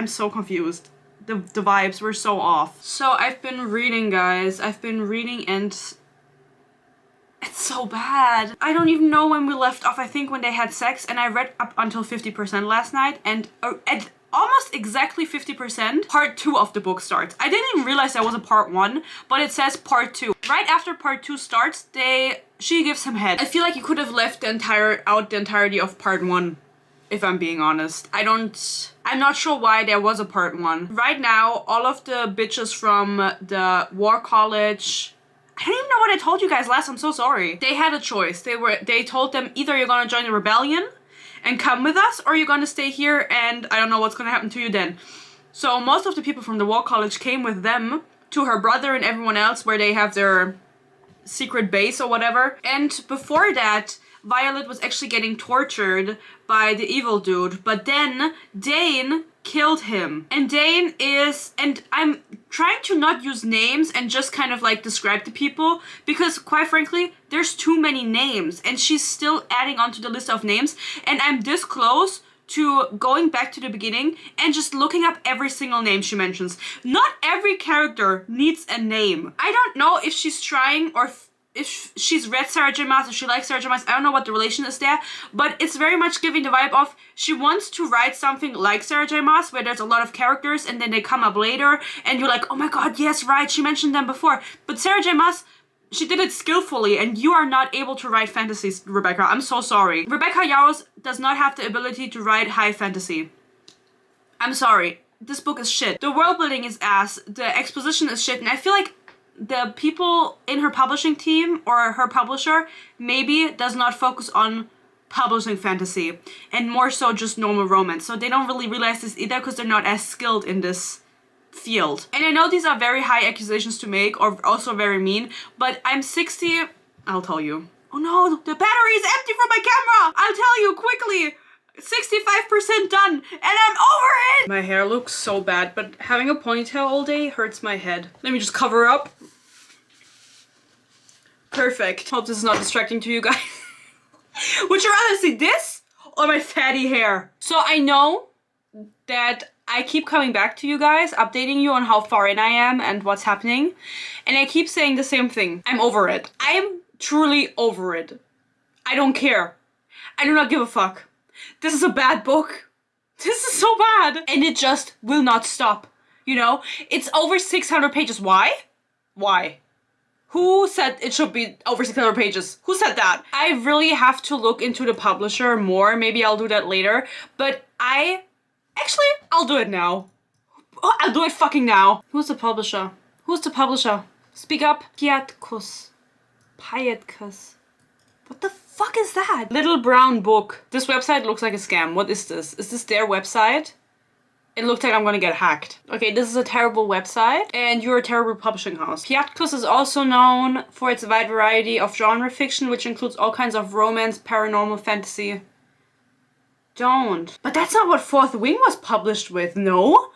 so confused. The vibes were so off. So I've been reading, guys. I've been reading and it's so bad. I don't even know when we left off. I think when they had sex, and I read up until 50% last night, and at almost exactly 50%, part 2 of the book starts. I didn't even realize that was a part 1, but it says part 2. Right after part 2 starts, she gives him head. I feel like you could have left the entirety of part 1. If I'm being honest. I'm not sure why there was a part 1. Right now, all of the bitches from the War College, I don't even know what I told you guys last, I'm so sorry. They had a choice. They told them either you're gonna join the rebellion and come with us, or you're gonna stay here and I don't know what's gonna happen to you then. So most of the people from the War College came with them to her brother and everyone else where they have their secret base or whatever. And before that, Violet was actually getting tortured by the evil dude, but then Dane killed him. And Dane is, and I'm trying to not use names and just kind of like describe the people, because quite frankly, there's too many names and she's still adding on to the list of names, and I'm this close to going back to the beginning and just looking up every single name she mentions. Not every character needs a name. I don't know if she's trying or if she's read Sarah J Maas, if she likes Sarah J Maas, I don't know what the relation is there, but it's very much giving the vibe of she wants to write something like Sarah J Maas, where there's a lot of characters and then they come up later and you're like, oh my god, yes, right, she mentioned them before. But Sarah J Maas, she did it skillfully, and you are not able to write fantasies, Rebecca. I'm so sorry. Rebecca Yarros does not have the ability to write high fantasy. I'm sorry. This book is shit. The world building is ass. The exposition is shit, and I feel like the people in her publishing team or her publisher maybe does not focus on publishing fantasy and more so just normal romance. So they don't really realize this either because they're not as skilled in this field. And I know these are very high accusations to make or also very mean, but I'm 60, I'll tell you. Oh no, the battery is empty from my camera! I'll tell you quickly. 65% done, and I'm over it! My hair looks so bad, but having a ponytail all day hurts my head. Let me just cover up. Perfect. Hope this is not distracting to you guys. Would you rather see this or my fatty hair? So I know that I keep coming back to you guys, updating you on how far in I am and what's happening. And I keep saying the same thing. I'm over it. I'm truly over it. I don't care. I do not give a fuck. This is a bad book. This is so bad. And it just will not stop. You know? It's over 600 pages. Why? Why? Who said it should be over 600 pages? Who said that? I really have to look into the publisher more. Maybe I'll do that later. But I'll do it now. Oh, I'll do it fucking now. Who's the publisher? Who's the publisher? Speak up. Piatkus. What the fuck is that? Little Brown Book. This website looks like a scam. What is this? Is this their website? It looks like I'm gonna get hacked. Okay, this is a terrible website and you're a terrible publishing house. Piatkus is also known for its wide variety of genre fiction, which includes all kinds of romance, paranormal, fantasy. Don't. But that's not what Fourth Wing was published with, no?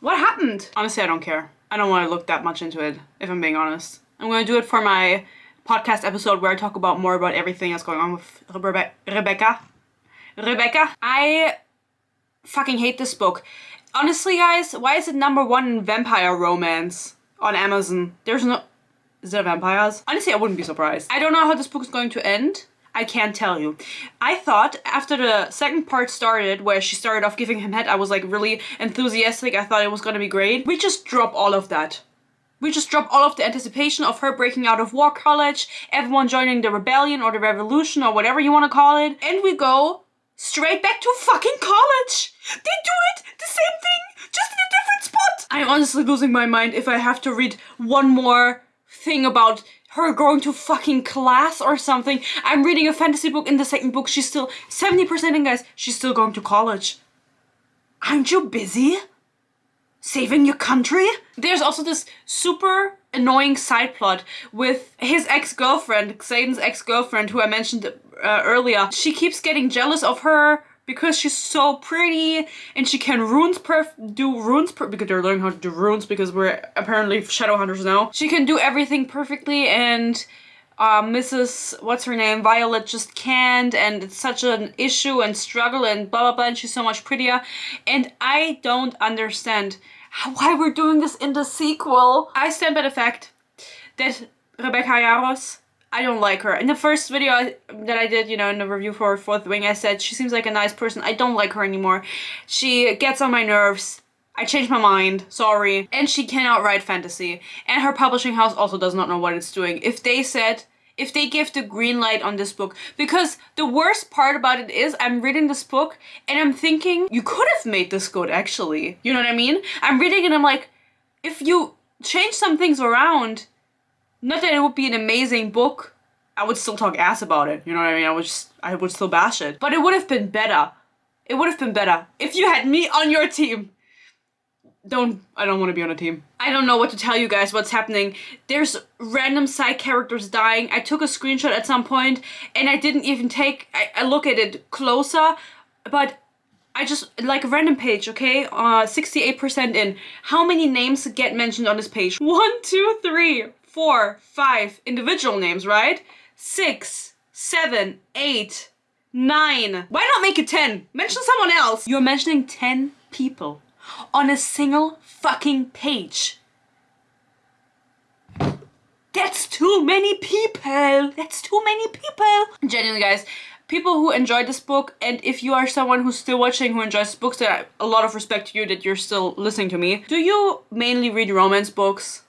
What happened? Honestly, I don't care. I don't want to look that much into it, if I'm being honest. I'm going to do it for my podcast episode where I talk more about everything that's going on with Rebecca. I fucking hate this book. Honestly, guys, why is it #1 in vampire romance on Amazon? Is there vampires? Honestly, I wouldn't be surprised. I don't know how this book is going to end. I can't tell you. I thought after the second part started, where she started off giving him head, I was like really enthusiastic. I thought it was gonna be great. We just drop all of that. We just drop all of the anticipation of her breaking out of war college, everyone joining the rebellion or the revolution or whatever you want to call it, and we go straight back to fucking college. They do it the same thing, just in a different spot. I'm honestly losing my mind if I have to read one more thing about her going to fucking class or something. I'm reading a fantasy book. In the second book, she's still 70% in, guys. She's still going to college. Aren't you busy saving your country? There's also this super annoying side plot with his ex-girlfriend, Xaden's ex-girlfriend, who I mentioned earlier. She keeps getting jealous of her because she's so pretty and she can do runes because they're learning how to do runes because we're apparently shadow hunters now. She can do everything perfectly and Mrs. what's her name, Violet, just can't, and it's such an issue and struggle and blah blah blah, and she's so much prettier. And I don't understand why we're doing this in the sequel. I stand by the fact that Rebecca Yaros, I don't like her. In the first video that I did, you know, in the review for Fourth Wing, I said she seems like a nice person. I don't like her anymore. She gets on my nerves. I changed my mind, sorry. And she cannot write fantasy. And her publishing house also does not know what it's doing. If they give the green light on this book, because the worst part about it is I'm reading this book and I'm thinking, you could have made this good actually. You know what I mean? I'm reading and I'm like, if you change some things around, not that it would be an amazing book, I would still talk ass about it. You know what I mean? I would still bash it. But it would have been better. It would have been better if you had me on your team. I don't want to be on a team. I don't know what to tell you guys what's happening. There's random side characters dying. I took a screenshot at some point and I didn't even I look at it closer, but I just, like a random page, okay? 68% in. How many names get mentioned on this page? 1, 2, 3, 4, 5 individual names, right? 6, 7, 8, 9. Why not make it 10? Mention someone else. You're mentioning 10 people on a single fucking page. That's too many people. That's too many people. Genuinely, guys, people who enjoyed this book, and if you are someone who's still watching who enjoys books, that a lot of respect to you that you're still listening to me. Do you mainly read romance books?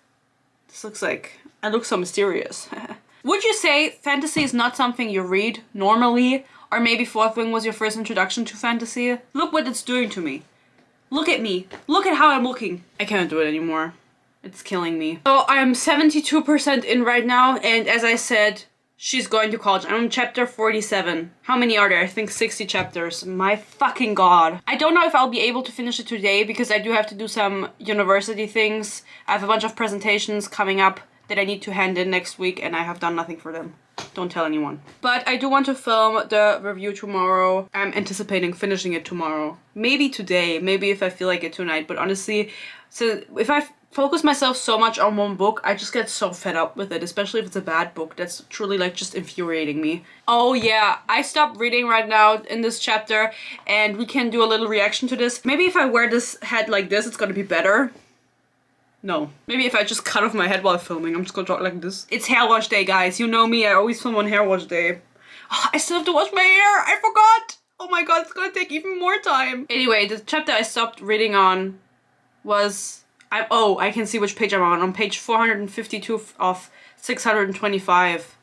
This looks like, I look so mysterious. Would you say fantasy is not something you read normally? Or maybe Fourth Wing was your first introduction to fantasy? Look what it's doing to me. Look at me. Look at how I'm looking. I can't do it anymore. It's killing me. So I'm 72% in right now, and as I said, she's going to college. I'm on chapter 47. How many are there? I think 60 chapters. My fucking god. I don't know if I'll be able to finish it today because I do have to do some university things. I have a bunch of presentations coming up that I need to hand in next week, and I have done nothing for them. Don't tell anyone. But I do want to film the review tomorrow. I'm anticipating finishing it tomorrow. Maybe today, maybe if I feel like it tonight. But honestly, so if I focus myself so much on one book, I just get so fed up with it, especially if it's a bad book. That's truly like just infuriating me. Oh yeah, I stopped reading right now in this chapter, and we can do a little reaction to this. Maybe if I wear this head like this, it's gonna be better. No. Maybe if I just cut off my head while filming, I'm just gonna talk like this. It's hair wash day, guys. You know me, I always film on hair wash day. Oh, I still have to wash my hair, I forgot! Oh my god, it's gonna take even more time. Anyway, the chapter I stopped reading on was... I can see which page I'm on page 452 of 625.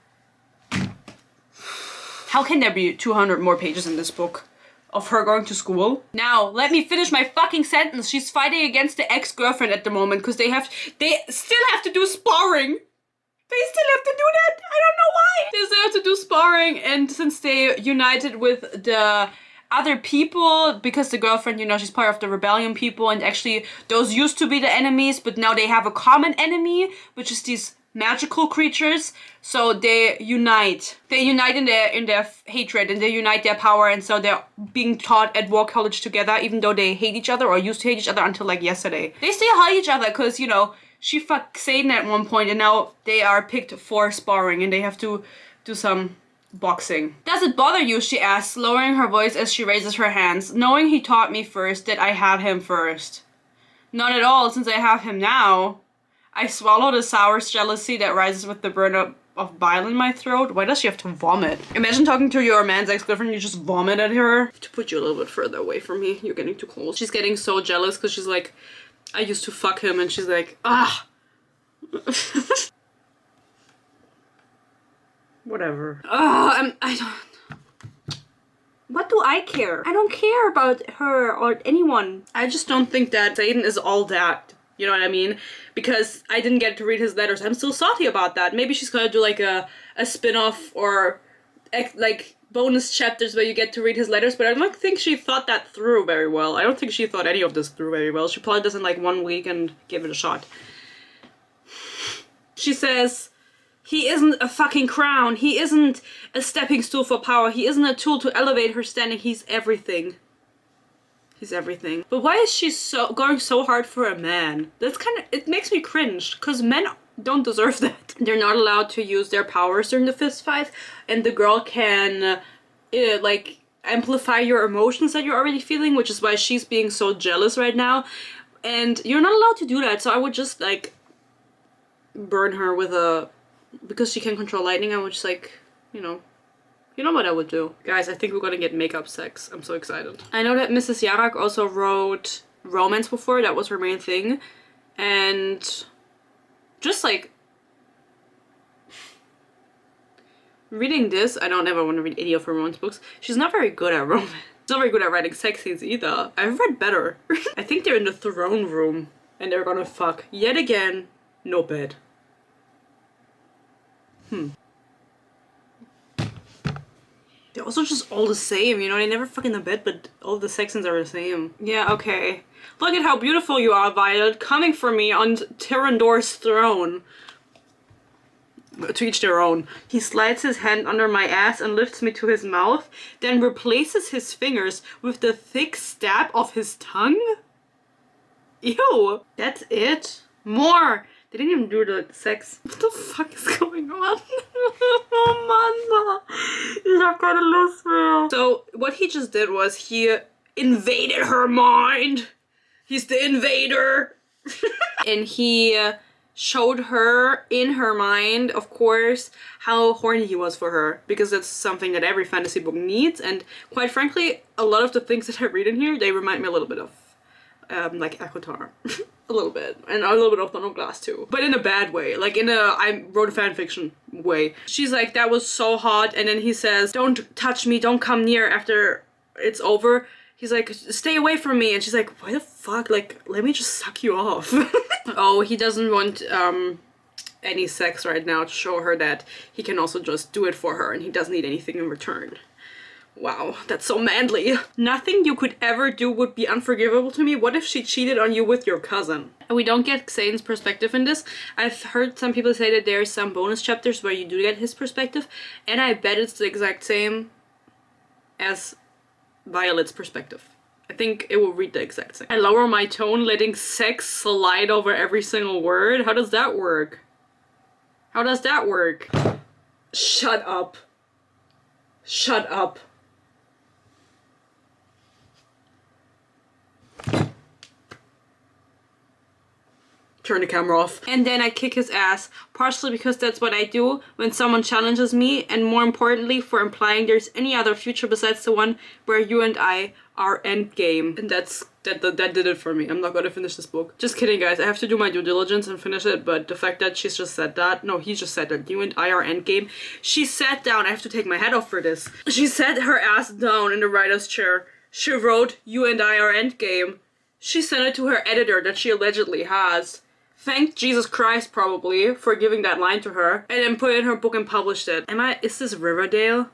How can there be 200 more pages in this book of her going to school? Now, let me finish my fucking sentence. She's fighting against the ex-girlfriend at the moment because they still have to do sparring. They still have to do that. I don't know why. They still have to do sparring, and since they united with the other people, because the girlfriend, you know, she's part of the rebellion people, and actually those used to be the enemies, but now they have a common enemy, which is these magical creatures. So they unite in their hatred, and they unite their power, and so they're being taught at war college together, even though they hate each other or used to hate each other until like yesterday. They still hate each other because, you know, she fucked Satan at one point, and now they are picked for sparring, and they have to do some boxing. Does it bother you, she asks, lowering her voice as she raises her hands, knowing he taught me first, that I had him first? Not at all, since I have him now. I swallow the sour jealousy that rises with the burn of bile in my throat. Why does she have to vomit? Imagine talking to your man's ex-girlfriend, you just vomit at her. To put you a little bit further away from me, you're getting too close. She's getting so jealous because she's like, I used to fuck him, and she's like, ah. Whatever. I don't... What do I care? I don't care about her or anyone. I just don't think that Satan is all that. You know what I mean? Because I didn't get to read his letters. I'm still salty about that. Maybe she's gonna do like a spin-off or like bonus chapters where you get to read his letters, but I don't think she thought that through very well. I don't think she thought any of this through very well. She plotted this in like 1 week and gave it a shot. She says, he isn't a fucking crown. He isn't a stepping stool for power. He isn't a tool to elevate her standing. He's everything. He's everything. But why is she going so hard for a man? That's kind of, it makes me cringe, because men don't deserve that. They're not allowed to use their powers during the fist fight, and the girl can like amplify your emotions that you're already feeling, which is why she's being so jealous right now. And you're not allowed to do that, so I would just like burn her with a, because she can control lightning, I would just like, you know what I would do. Guys, I think we're gonna get makeup sex. I'm so excited. I know that Mrs. Yarak also wrote romance before. That was her main thing. And just like reading this, I don't ever want to read any of her romance books. She's not very good at romance. She's not very good at writing sex scenes either. I've read better. I think they're in the throne room and they're gonna fuck. Yet again, no bed. They're also just all the same, you know, they never fuck in the bed, but all the sex scenes are the same. Yeah, okay. Look at how beautiful you are, Violet, coming for me on Tyrandor's throne. To each their own. He slides his hand under my ass and lifts me to his mouth, then replaces his fingers with the thick stab of his tongue? Ew. That's it? More! They didn't even do the sex. What the fuck is going on? Oh, man. Ich hab keine Lust mehr. So, what he just did was he invaded her mind. He's the invader. And he showed her in her mind, of course, how horny he was for her. Because that's something that every fantasy book needs. And quite frankly, a lot of the things that I read in here, they remind me a little bit of like Akotar. A little bit. And a little bit of Thunder Glass too. But in a bad way. Like in a, I wrote a fanfiction way. She's like, that was so hot. And then he says, don't touch me, don't come near after it's over. He's like, stay away from me. And she's like, why the fuck? Like, let me just suck you off. Oh, he doesn't want any sex right now to show her that he can also just do it for her and he doesn't need anything in return. Wow, that's so manly. Nothing you could ever do would be unforgivable to me. What if she cheated on you with your cousin? We don't get Zane's perspective in this. I've heard some people say that there's some bonus chapters where you do get his perspective, and I bet it's the exact same as Violet's perspective. I think it will read the exact same. I lower my tone, letting sex slide over every single word. How does that work? How does that work? Shut up. Shut up. Turn the camera off. And then I kick his ass, partially because that's what I do when someone challenges me, and more importantly for implying there's any other future besides the one where you and I are endgame. And that did it for me. I'm not gonna finish this book. Just kidding, guys. I have to do my due diligence and finish it, but the fact that she's just said that, no, he just said that you and I are endgame. She sat down, I have to take my head off for this. She sat her ass down in the writer's chair. She wrote, you and I are endgame. She sent it to her editor that she allegedly has. Thanked Jesus Christ, probably, for giving that line to her, and then put it in her book and published it. Is this Riverdale?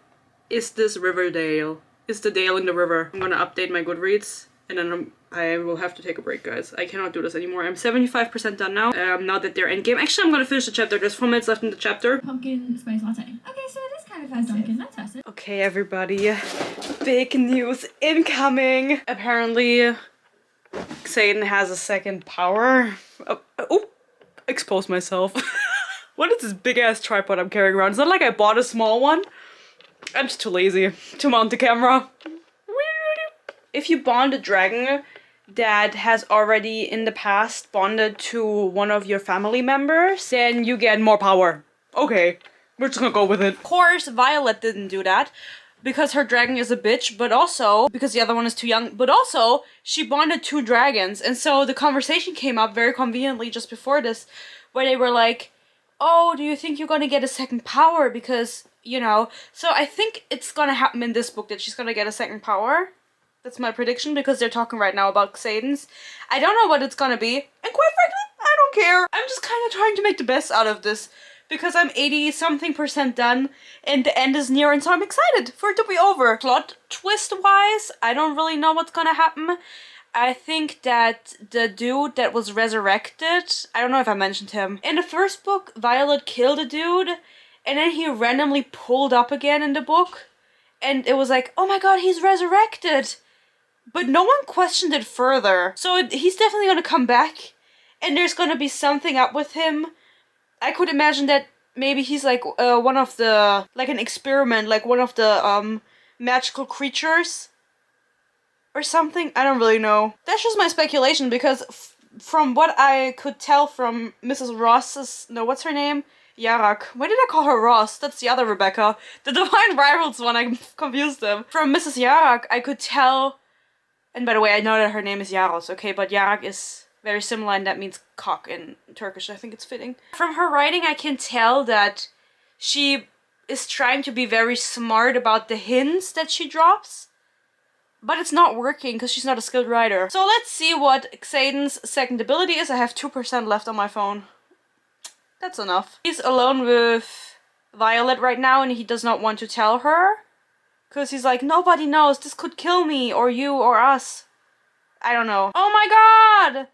Is this Riverdale? Is the Dale in the river? I'm gonna update my Goodreads, and then I will have to take a break, guys. I cannot do this anymore. I'm 75% done now, now that they're endgame. Actually, I'm gonna finish the chapter. There's 4 minutes left in the chapter. Pumpkin spice latte. Okay, so it is kind of has Dunkin'. That's festive. Okay, everybody. Big news incoming. Apparently, Xaden has a second power. Oh, expose myself. What is this big ass tripod I'm carrying around? It's not like I bought a small one. I'm just too lazy to mount the camera. If you bond a dragon that has already in the past bonded to one of your family members, then you get more power. Okay, we're just gonna go with it. Of course, Violet didn't do that, because her dragon is a bitch, but also because the other one is too young, but also she bonded 2 dragons. And so the conversation came up very conveniently just before this, where they were like, oh, do you think you're gonna get a second power? Because, you know, so I think it's gonna happen in this book that she's gonna get a second power. That's my prediction, because they're talking right now about Xaden's. I don't know what it's gonna be, and quite frankly, I don't care. I'm just kind of trying to make the best out of this, because I'm 80-something% done, and the end is near, and so I'm excited for it to be over. Plot twist-wise, I don't really know what's gonna happen. I think that the dude that was resurrected, I don't know if I mentioned him. In the first book, Violet killed a dude, and then he randomly pulled up again in the book, and it was like, oh my god, he's resurrected! But no one questioned it further. So he's definitely gonna come back, and there's gonna be something up with him. I could imagine that maybe he's like one of the, like an experiment, like one of the magical creatures or something. I don't really know. That's just my speculation, because from what I could tell from Mrs. Ross's, no, what's her name? Yarak. Why did I call her Ross? That's the other Rebecca. The Divine Rivals one, I confused them. From Mrs. Yarak, I could tell, and by the way, I know that her name is Yaros, okay, but Yarak is very similar, and that means cock in Turkish. I think it's fitting. From her writing, I can tell that she is trying to be very smart about the hints that she drops, but it's not working because she's not a skilled writer. So let's see what Xaden's second ability is. I have 2% left on my phone. That's enough. He's alone with Violet right now, and he does not want to tell her, because he's like, nobody knows, this could kill me, or you, or us. I don't know. Oh my god!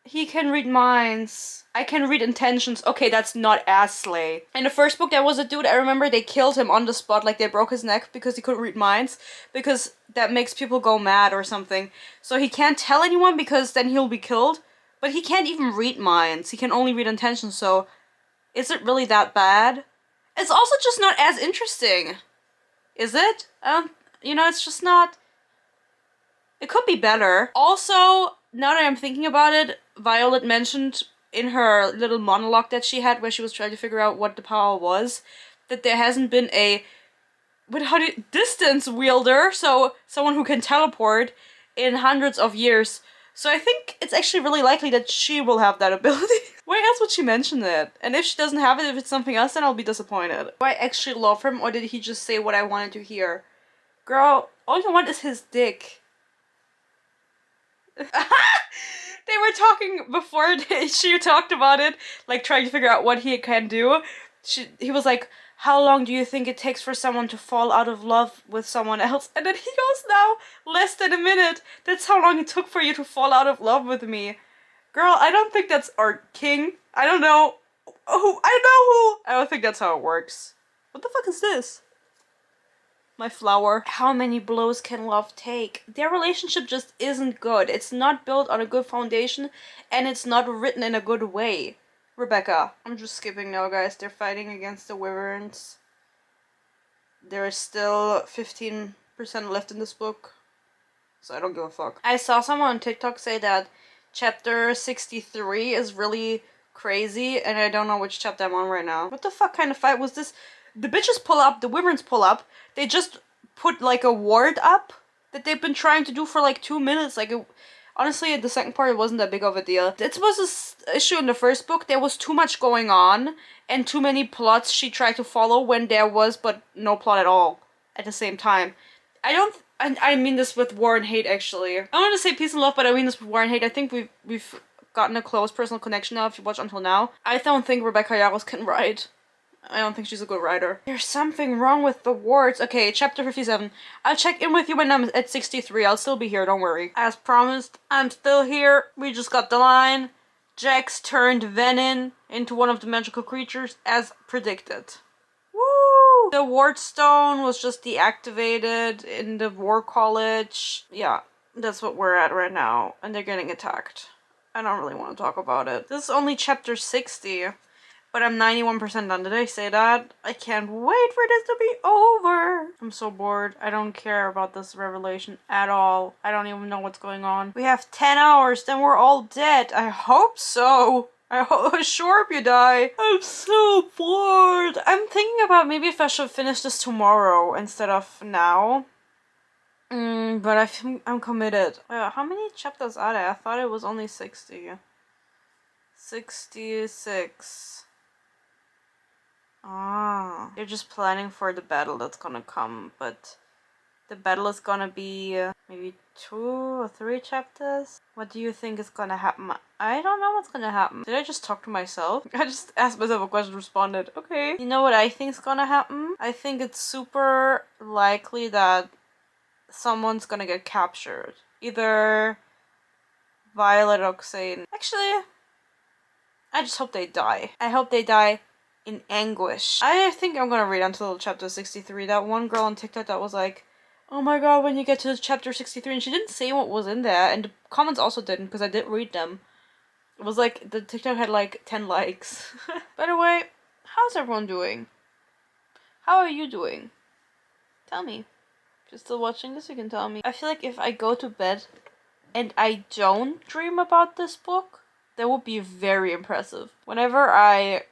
He can read minds. I can read intentions. Okay, that's not as slay. In the first book, there was a dude, I remember they killed him on the spot, like they broke his neck because he couldn't read minds, because that makes people go mad or something. So he can't tell anyone because then he'll be killed, but he can't even read minds. He can only read intentions, so is it really that bad? It's also just not as interesting. Is it? You know, it's just not... It could be better. Also, now that I'm thinking about it, Violet mentioned in her little monologue that she had where she was trying to figure out what the power was, that there hasn't been a distance wielder, so someone who can teleport, in hundreds of years. So I think it's actually really likely that she will have that ability. Why else would she mention it? And if she doesn't have it, if it's something else, then I'll be disappointed. Do I actually love him, or did he just say what I wanted to hear? Girl, all you want is his dick. They were talking before she talked about it, like trying to figure out what he can do. He was like, how long do you think it takes for someone to fall out of love with someone else? And then he goes, now, less than a minute. That's how long it took for you to fall out of love with me. Girl, I don't think that's our king. I don't know who. I don't think that's how it works. What the fuck is this? My flower. How many blows can love take? Their relationship just isn't good. It's not built on a good foundation, and it's not written in a good way. Rebecca. I'm just skipping now, guys. They're fighting against the Wyverns. There is still 15% left in this book, so I don't give a fuck. I saw someone on TikTok say that chapter 63 is really crazy, and I don't know which chapter I'm on right now. What the fuck kind of fight was this? The bitches pull up, the Wyverns pull up, they just put like a ward up that they've been trying to do for like 2 minutes. Like, honestly, the second part, it wasn't that big of a deal. It was this issue in the first book. There was too much going on and too many plots she tried to follow when there was but no plot at all at the same time. I mean this with War and Hate, actually. I wanted to say peace and love, but I mean this with War and Hate. I think we've gotten a close personal connection now if you watch until now. I don't think Rebecca Yarros can write. I don't think she's a good writer. There's something wrong with the words. Okay, chapter 57. I'll check in with you when I'm at 63. I'll still be here, don't worry. As promised, I'm still here. We just got the line. Jax turned Venin into one of the magical creatures as predicted. Woo! The ward stone was just deactivated in the war college. Yeah, that's what we're at right now. And they're getting attacked. I don't really want to talk about it. This is only chapter 60. But I'm 91% done. Did I say that? I can't wait for this to be over. I'm so bored. I don't care about this revelation at all. I don't even know what's going on. We have 10 hours, then we're all dead. I hope so. I sure hope you die. I'm so bored. I'm thinking about maybe if I should finish this tomorrow instead of now. But I think I'm committed. How many chapters are there? I thought it was only 60. 66. Ah, they're just planning for the battle that's gonna come, but the battle is gonna be maybe 2 or 3 chapters. What do you think is gonna happen? I don't know what's gonna happen. Did I just talk to myself? I just asked myself a question, responded. Okay. You know what I think is gonna happen? I think it's super likely that someone's gonna get captured. Either Violet or Xane. Actually, I just hope they die. I hope they die in anguish. I think I'm gonna read until chapter 63. That one girl on TikTok that was like, oh my god, when you get to chapter 63, and she didn't say what was in there, and the comments also didn't, because I did read them. It was like, the TikTok had like 10 likes. By the way, how's everyone doing? How are you doing? Tell me. If you're still watching this, you can tell me. I feel like if I go to bed and I don't dream about this book, that would be very impressive. Whenever I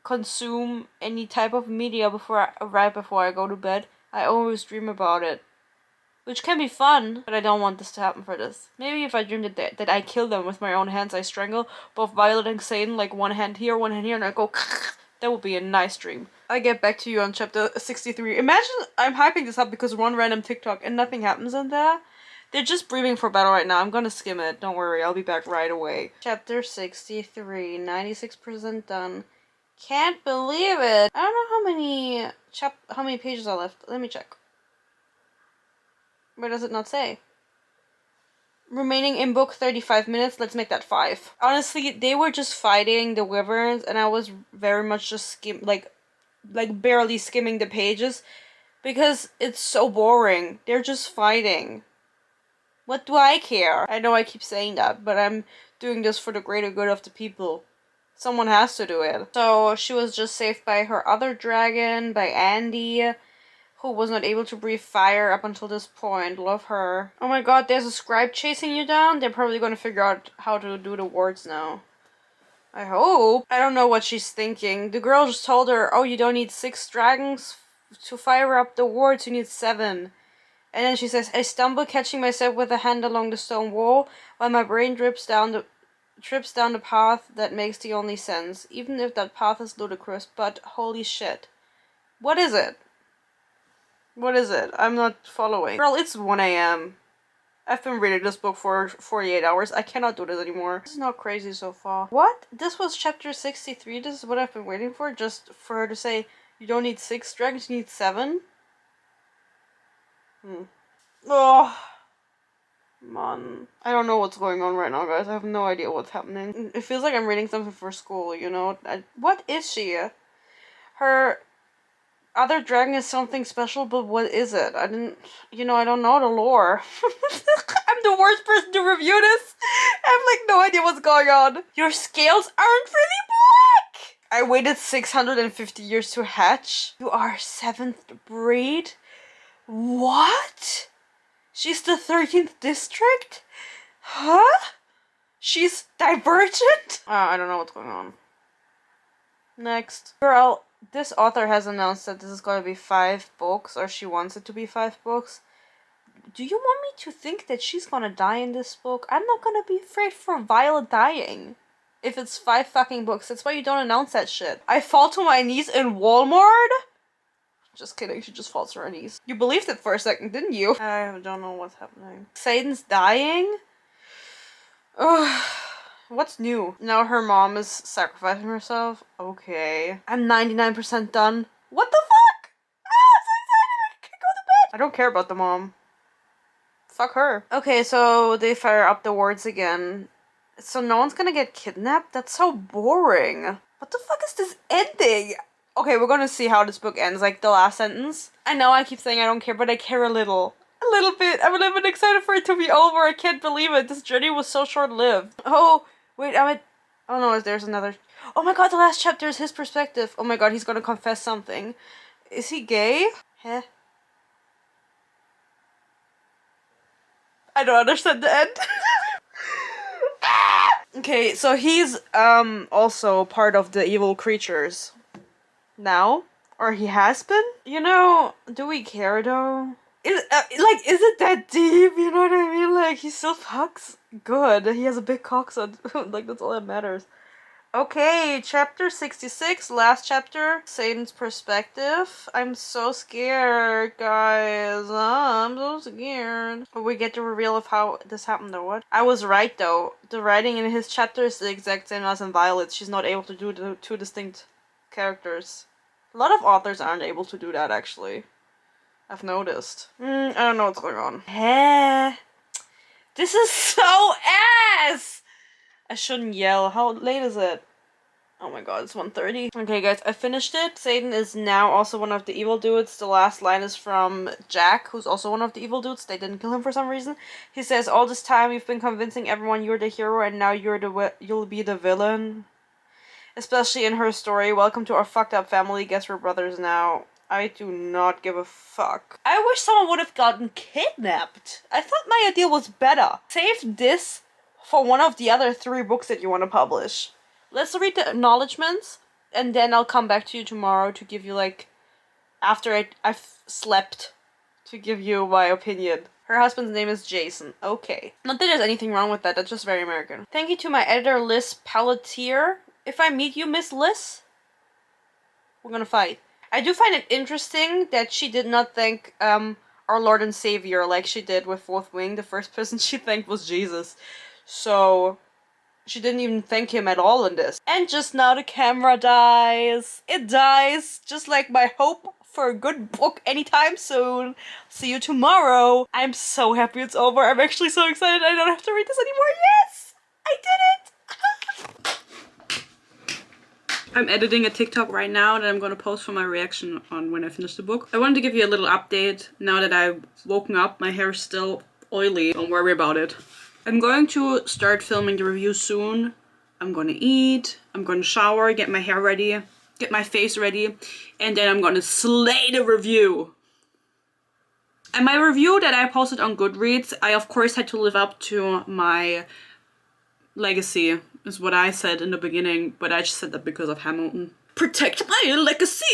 consume any type of media right before I go to bed, I always dream about it. Which can be fun, but I don't want this to happen for this. Maybe if I dream that I kill them with my own hands, I strangle both Violet and Xane, like one hand here, and I go that would be a nice dream. I get back to you on chapter 63. Imagine I'm hyping this up because one random TikTok and nothing happens in there. They're just breathing for battle right now. I'm gonna skim it. Don't worry, I'll be back right away. Chapter 63, 96% done. Can't believe it. I don't know how many pages are left. Let me check. Where does it not say? Remaining in book 35 minutes. Let's make that 5. Honestly, they were just fighting the Wyverns, and I was very much just like barely skimming the pages because it's so boring. They're just fighting. What do I care? I know I keep saying that, but I'm doing this for the greater good of the people. Someone has to do it. So she was just saved by her other dragon, by Andy, who was not able to breathe fire up until this point. Love her. Oh my god, there's a scribe chasing you down? They're probably gonna figure out how to do the wards now. I hope. I don't know what she's thinking. The girl just told her, oh, you don't need 6 dragons to fire up the wards, you need 7. And then she says, I stumble catching myself with a hand along the stone wall, while my brain trips down the path that makes the only sense, even if that path is ludicrous, but holy shit. What is it? What is it? I'm not following. Girl, it's 1 a.m. I've been reading this book for 48 hours. I cannot do this anymore. This is not crazy so far. What? This was chapter 63? This is what I've been waiting for? Just for her to say, you don't need 6 dragons, you need 7? Oh, man. I don't know what's going on right now, guys. I have no idea what's happening. It feels like I'm reading something for school, you know? What is she? Her Other dragon is something special, but what is it? I don't know the lore. I'm the worst person to review this. I have like no idea what's going on. Your scales aren't really black! I waited 650 years to hatch. You are 7th breed? What? She's the 13th district? Huh? She's divergent? I don't know what's going on. Next. Girl, this author has announced that this is going to be 5 books, or she wants it to be 5 books. Do you want me to think that she's gonna die in this book? I'm not gonna be afraid for Violet dying. If it's 5 fucking books, that's why you don't announce that shit. I fall to my knees in Walmart? Just kidding, she just falls to her knees. You believed it for a second, didn't you? I don't know what's happening. Satan's dying? Ugh. What's new? Now her mom is sacrificing herself? Okay. I'm 99% done. What the fuck? Ah, I'm so excited! I can go to bed! I don't care about the mom. Fuck her. Okay, so they fire up the wards again. So no one's gonna get kidnapped? That's so boring. What the fuck is this ending? Okay, we're gonna see how this book ends, like the last sentence. I know I keep saying I don't care, but I care a little. A little bit. I'm a little bit excited for it to be over. I can't believe it. This journey was so short-lived. Oh, wait, oh no, there's another. Oh my god, the last chapter is his perspective. Oh my god, he's gonna confess something. Is he gay? Huh? I don't understand the end. Okay, so he's also part of the evil creatures now, or he has been. You know, do we care though? Is it that deep? You know what I mean? Like, he still fucks good. He has a big cock, so like that's all that matters. Okay, chapter 66, last chapter, Satan's perspective. I'm so scared, guys. I'm so scared. We get the reveal of how this happened or what? I was right though. The writing in his chapter is the exact same as in Violet. She's not able to do the 2 distinct characters. A lot of authors aren't able to do that actually. I've noticed. I don't know what's going on. Heh. This is so ass! I shouldn't yell. How late is it? Oh my god, it's 1:30. Okay guys, I finished it. Satan is now also one of the evil dudes. The last line is from Jack, who's also one of the evil dudes. They didn't kill him for some reason. He says, all this time you've been convincing everyone you're the hero and now you'll be the villain. Especially in her story. Welcome to our fucked up family. Guess we're brothers now. I do not give a fuck. I wish someone would have gotten kidnapped. I thought my idea was better. Save this for one of the other 3 books that you want to publish. Let's read the acknowledgements, and then I'll come back to you tomorrow to give you, like, after I've slept, to give you my opinion. Her husband's name is Jason. Okay. Not that there's anything wrong with that, that's just very American. Thank you to my editor, Liz Pelletier. If I meet you, Miss Liz, we're gonna fight. I do find it interesting that she did not thank our Lord and Savior like she did with Fourth Wing. The first person she thanked was Jesus. So she didn't even thank him at all in this. And just now the camera dies. It dies, just like my hope for a good book anytime soon. See you tomorrow. I'm so happy it's over. I'm actually so excited I don't have to read this anymore. Yes! I did it! I'm editing a TikTok right now that I'm going to post for my reaction on when I finish the book. I wanted to give you a little update now that I've woken up. My hair is still oily. Don't worry about it. I'm going to start filming the review soon. I'm going to eat. I'm going to shower, get my hair ready, get my face ready, and then I'm going to slay the review. And my review that I posted on Goodreads, I of course had to live up to my legacy, is what I said in the beginning, but I just said that because of Hamilton. Protect my legacy!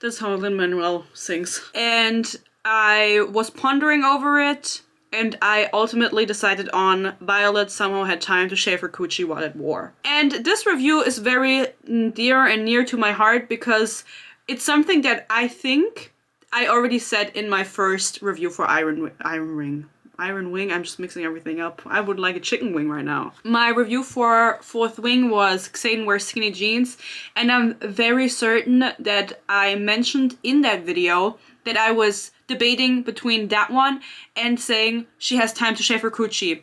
That's how Lin-Manuel sings. And I was pondering over it, and I ultimately decided on Violet somehow had time to shave her coochie while at war. And this review is very dear and near to my heart because it's something that I think I already said in my first review for Iron Wing, I'm just mixing everything up. I would like a chicken wing right now. My review for Fourth Wing was Satan wears skinny jeans, and I'm very certain that I mentioned in that video that I was debating between that one and saying she has time to shave her coochie.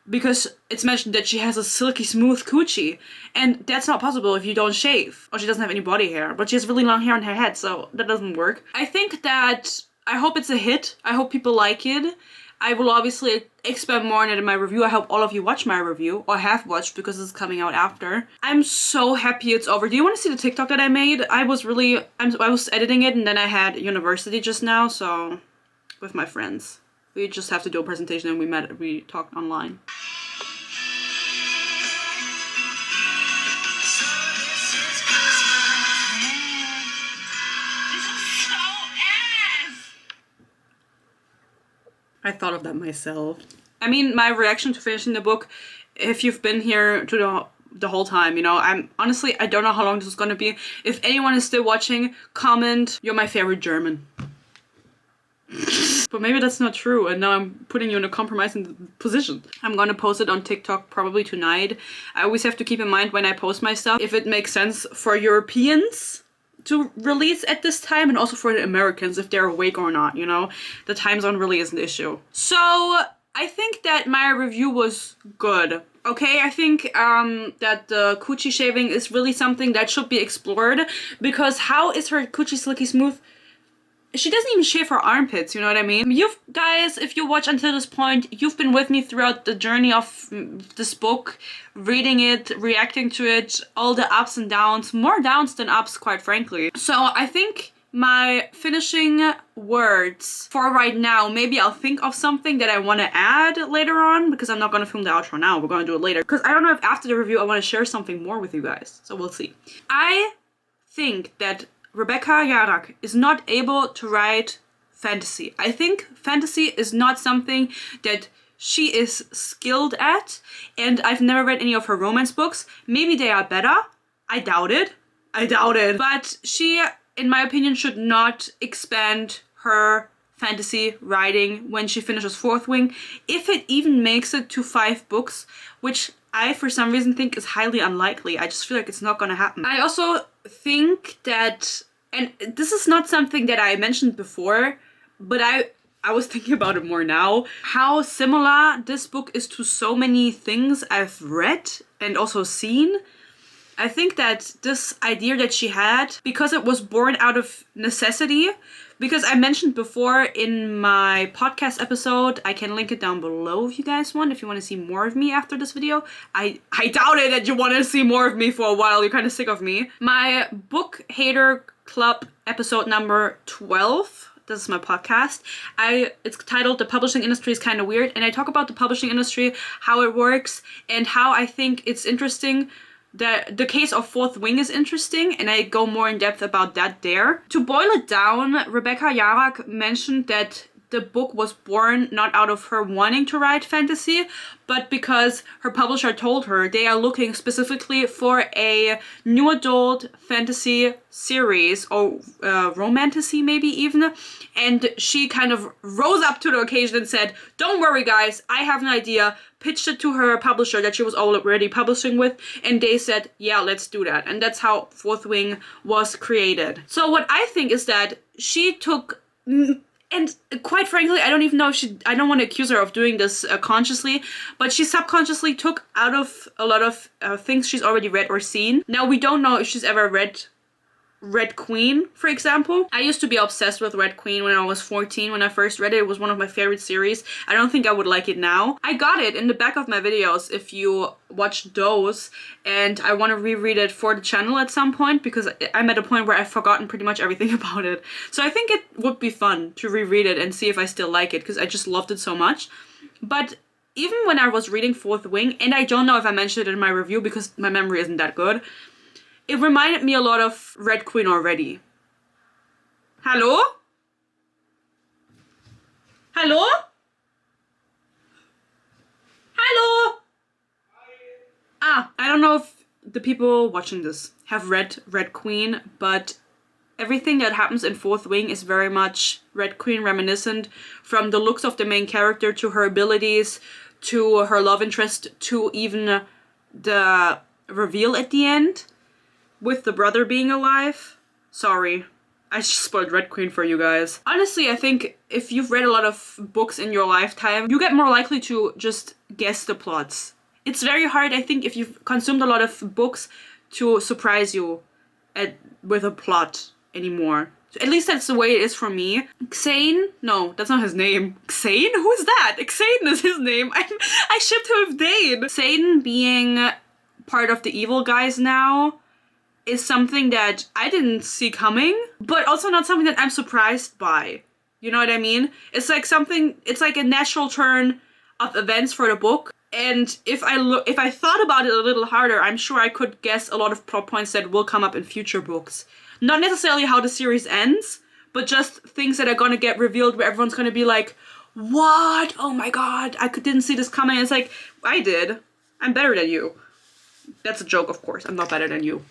because it's mentioned that she has a silky smooth coochie, and that's not possible if you don't shave, or she doesn't have any body hair, but she has really long hair on her head, so that doesn't work. I think that, I hope it's a hit. I hope people like it. I will obviously expand more on it in my review. I hope all of you watch my review, or have watched, because it's coming out after. I'm so happy it's over. Do you want to see the TikTok that I made? I was editing it, and then I had university just now, so with my friends. We just have to do a presentation, and we talked online. I thought of that myself. I mean, my reaction to finishing the book, if you've been here to the whole time, you know, honestly, I don't know how long this is gonna be. If anyone is still watching, comment, you're my favorite German. But maybe that's not true, and now I'm putting you in a compromising position. I'm gonna post it on TikTok probably tonight. I always have to keep in mind when I post my stuff, if it makes sense for Europeans to release at this time, and also for the Americans, if they're awake or not, you know? The time zone really is an issue. So, I think that my review was good. Okay, I think that the coochie shaving is really something that should be explored, because how is her coochie silky smooth? She doesn't even shave her armpits, you know what I mean? You guys, if you watch until this point, you've been with me throughout the journey of this book, reading it, reacting to it, all the ups and downs, more downs than ups, quite frankly. So I think my finishing words for right now, maybe I'll think of something that I want to add later on, because I'm not going to film the outro now, we're going to do it later. Because I don't know if after the review I want to share something more with you guys, so we'll see. I think that Rebecca Yarrak is not able to write fantasy. I think fantasy is not something that she is skilled at, and I've never read any of her romance books. Maybe they are better. I doubt it. But she, in my opinion, should not expand her fantasy writing when she finishes Fourth Wing, if it even makes it to 5 books, which I, for some reason, think is highly unlikely. I just feel like it's not gonna happen. I also think that, and this is not something that I mentioned before, but I was thinking about it more now, how similar this book is to so many things I've read and also seen. I think that this idea that she had, because it was born out of necessity, because I mentioned before in my podcast episode, I can link it down below if you guys want, if you want to see more of me after this video. I doubt it that you want to see more of me for a while, you're kind of sick of me. My Book Hater Club episode number 12, this is my podcast. It's titled The Publishing Industry is Kind of Weird, and I talk about the publishing industry, how it works, and how I think it's interesting. The case of Fourth Wing is interesting, and I go more in depth about that there. To boil it down, Rebecca Yarrak mentioned that the book was born not out of her wanting to write fantasy, but because her publisher told her they are looking specifically for a new adult fantasy series, or romantasy maybe even, and she kind of rose up to the occasion and said, don't worry guys, I have an idea, pitched it to her publisher that she was already publishing with, and they said, yeah, let's do that. And that's how Fourth Wing was created. So what I think is that she took, and quite frankly, I don't even know if I don't want to accuse her of doing this consciously, but she subconsciously took out of a lot of things she's already read or seen. Now, we don't know if she's ever read Red Queen, for example. I used to be obsessed with Red Queen when I was 14. When I first read it, it was one of my favorite series. I don't think I would like it now. I got it in the back of my videos if you watch those, and I want to reread it for the channel at some point, because I'm at a point where I've forgotten pretty much everything about it. So I think it would be fun to reread it and see if I still like it, because I just loved it so much. But even when I was reading Fourth Wing, and I don't know if I mentioned it in my review because my memory isn't that good, it reminded me a lot of Red Queen already. Hello? Hello? Hello? I don't know if the people watching this have read Red Queen, but everything that happens in Fourth Wing is very much Red Queen reminiscent, from the looks of the main character to her abilities to her love interest to even the reveal at the end with the brother being alive. Sorry. I just spoiled Red Queen for you guys. Honestly, I think if you've read a lot of books in your lifetime, you get more likely to just guess the plots. It's very hard, I think, if you've consumed a lot of books to surprise you with a plot anymore. So at least that's the way it is for me. Xane? No, that's not his name. Xane? Who is that? Xane is his name. I shipped him with Dane. Xane being part of the evil guys now is something that I didn't see coming, but also not something that I'm surprised by. You know what I mean? It's like it's like a natural turn of events for the book. And if I thought about it a little harder, I'm sure I could guess a lot of plot points that will come up in future books. Not necessarily how the series ends, but just things that are gonna get revealed where everyone's gonna be like, what? Oh my god, didn't see this coming. It's like, I did. I'm better than you. That's a joke, of course. I'm not better than you.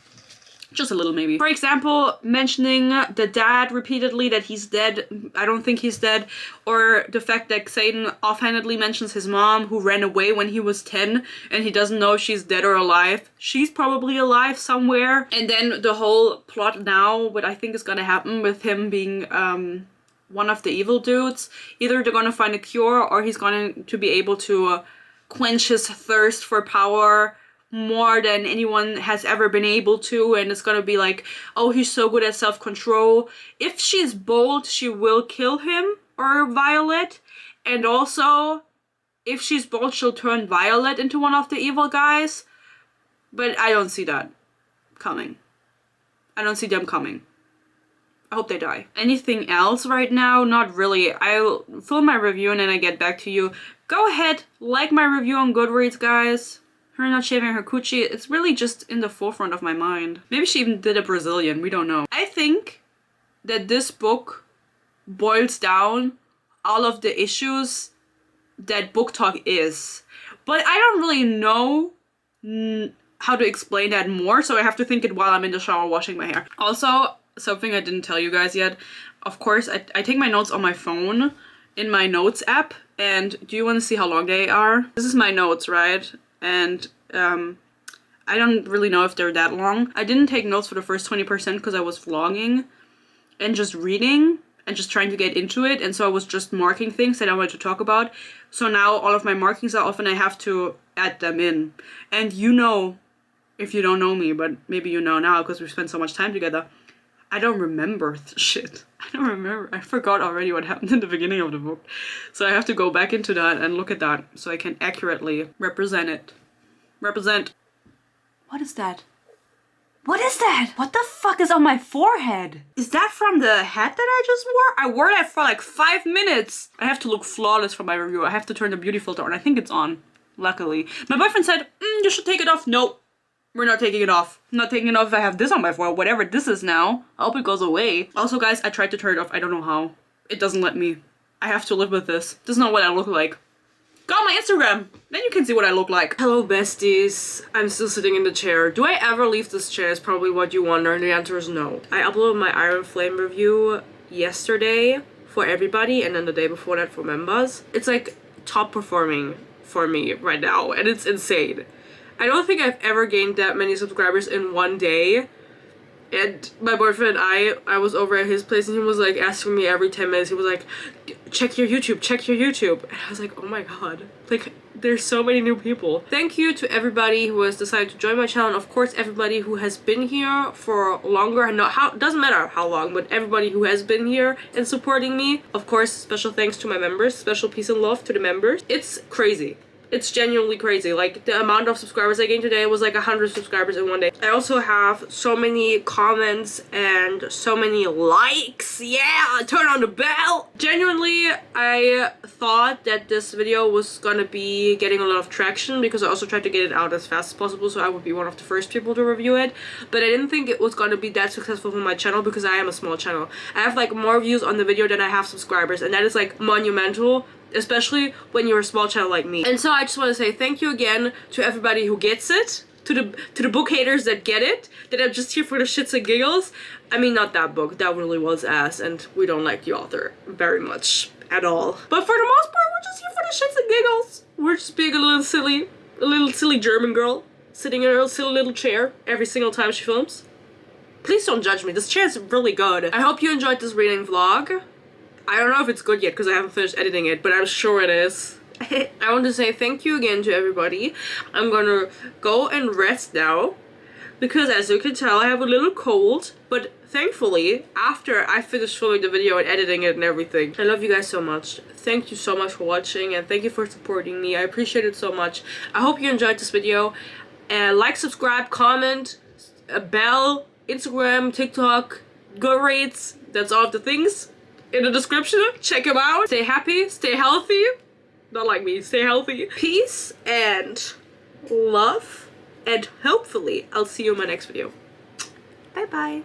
Just a little, maybe. For example, mentioning the dad repeatedly, that he's dead. I don't think he's dead. Or the fact that Xaden offhandedly mentions his mom, who ran away when he was 10, and he doesn't know if she's dead or alive. She's probably alive somewhere. And then the whole plot now, what I think is gonna happen with him being one of the evil dudes. Either they're gonna find a cure, or he's going to be able to quench his thirst for power more than anyone has ever been able to, and it's gonna be like, oh, he's so good at self-control. If she's bold, she will kill him or Violet, and also if she's bold, she'll turn Violet into one of the evil guys, but I don't see that coming. I don't see them coming. I hope they die. Anything else right now? Not really. I'll film my review and then I get back to you. Go ahead, like my review on Goodreads, guys. Her not shaving her coochie, it's really just in the forefront of my mind. Maybe she even did a Brazilian, we don't know. I think that this book boils down all of the issues that Booktok is. But I don't really know how to explain that more, so I have to think it while I'm in the shower washing my hair. Also, something I didn't tell you guys yet. Of course, I take my notes on my phone in my notes app. And do you want to see how long they are? This is my notes, right? And I don't really know if they're that long. I didn't take notes for the first 20% because I was vlogging and just reading and just trying to get into it, and so I was just marking things that I wanted to talk about. So now all of my markings are off and I have to add them in. And you know, if you don't know me, but maybe you know now because we spent so much time together, I don't remember shit. I don't remember. I forgot already what happened in the beginning of the book. So I have to go back into that and look at that so I can accurately represent it. What is that? What is that? What the fuck is on my forehead? Is that from the hat that I just wore? I wore that for like 5 minutes. I have to look flawless for my review. I have to turn the beauty filter on. I think it's on, luckily. My boyfriend said, you should take it off. Nope. We're not taking it off. I'm not taking it off if I have this on my forehead, whatever this is now. I hope it goes away. Also, guys, I tried to turn it off. I don't know how. It doesn't let me. I have to live with this. This is not what I look like. Go on my Instagram. Then you can see what I look like. Hello, besties. I'm still sitting in the chair. Do I ever leave this chair is probably what you wonder, and the answer is no. I uploaded my Iron Flame review yesterday for everybody, and then the day before that for members. It's like top performing for me right now, and it's insane. I don't think I've ever gained that many subscribers in one day. And my boyfriend, I was over at his place and he was like asking me every 10 minutes, he was like, check your YouTube, check your YouTube. And I was like, oh my god, like there's so many new people. Thank you to everybody who has decided to join my channel, and of course everybody who has been here for longer, and doesn't matter how long, but everybody who has been here and supporting me. Of course, special thanks to my members, special peace and love to the members. It's crazy. It's genuinely crazy. Like, the amount of subscribers I gained today was like 100 subscribers in one day. I also have so many comments and so many likes. Yeah, turn on the bell. Genuinely, I thought that this video was gonna be getting a lot of traction because I also tried to get it out as fast as possible so I would be one of the first people to review it. But I didn't think it was gonna be that successful for my channel because I am a small channel. I have like more views on the video than I have subscribers, and that is like monumental, especially when you're a small channel like me. And so I just want to say thank you again to everybody who gets it, to the book haters that get it, that are just here for the shits and giggles. I mean, not that book, that really was ass, and we don't like the author very much at all. But for the most part, we're just here for the shits and giggles. We're just being a little silly German girl sitting in her silly little chair every single time she films. Please don't judge me. This chair is really good. I hope you enjoyed this reading vlog. I don't know if it's good yet because I haven't finished editing it, but I'm sure it is. I want to say thank you again to everybody. I'm gonna go and rest now because as you can tell I have a little cold, but thankfully after I finish filming the video and editing it and everything. I love you guys so much. Thank you so much for watching and thank you for supporting me. I appreciate it so much. I hope you enjoyed this video. Like, subscribe, comment, a bell, Instagram, TikTok, Goodreads, that's all of the things in the description. Check them out. Stay happy, stay healthy. Not like me, stay healthy. Peace and love, and hopefully I'll see you in my next video. Bye bye.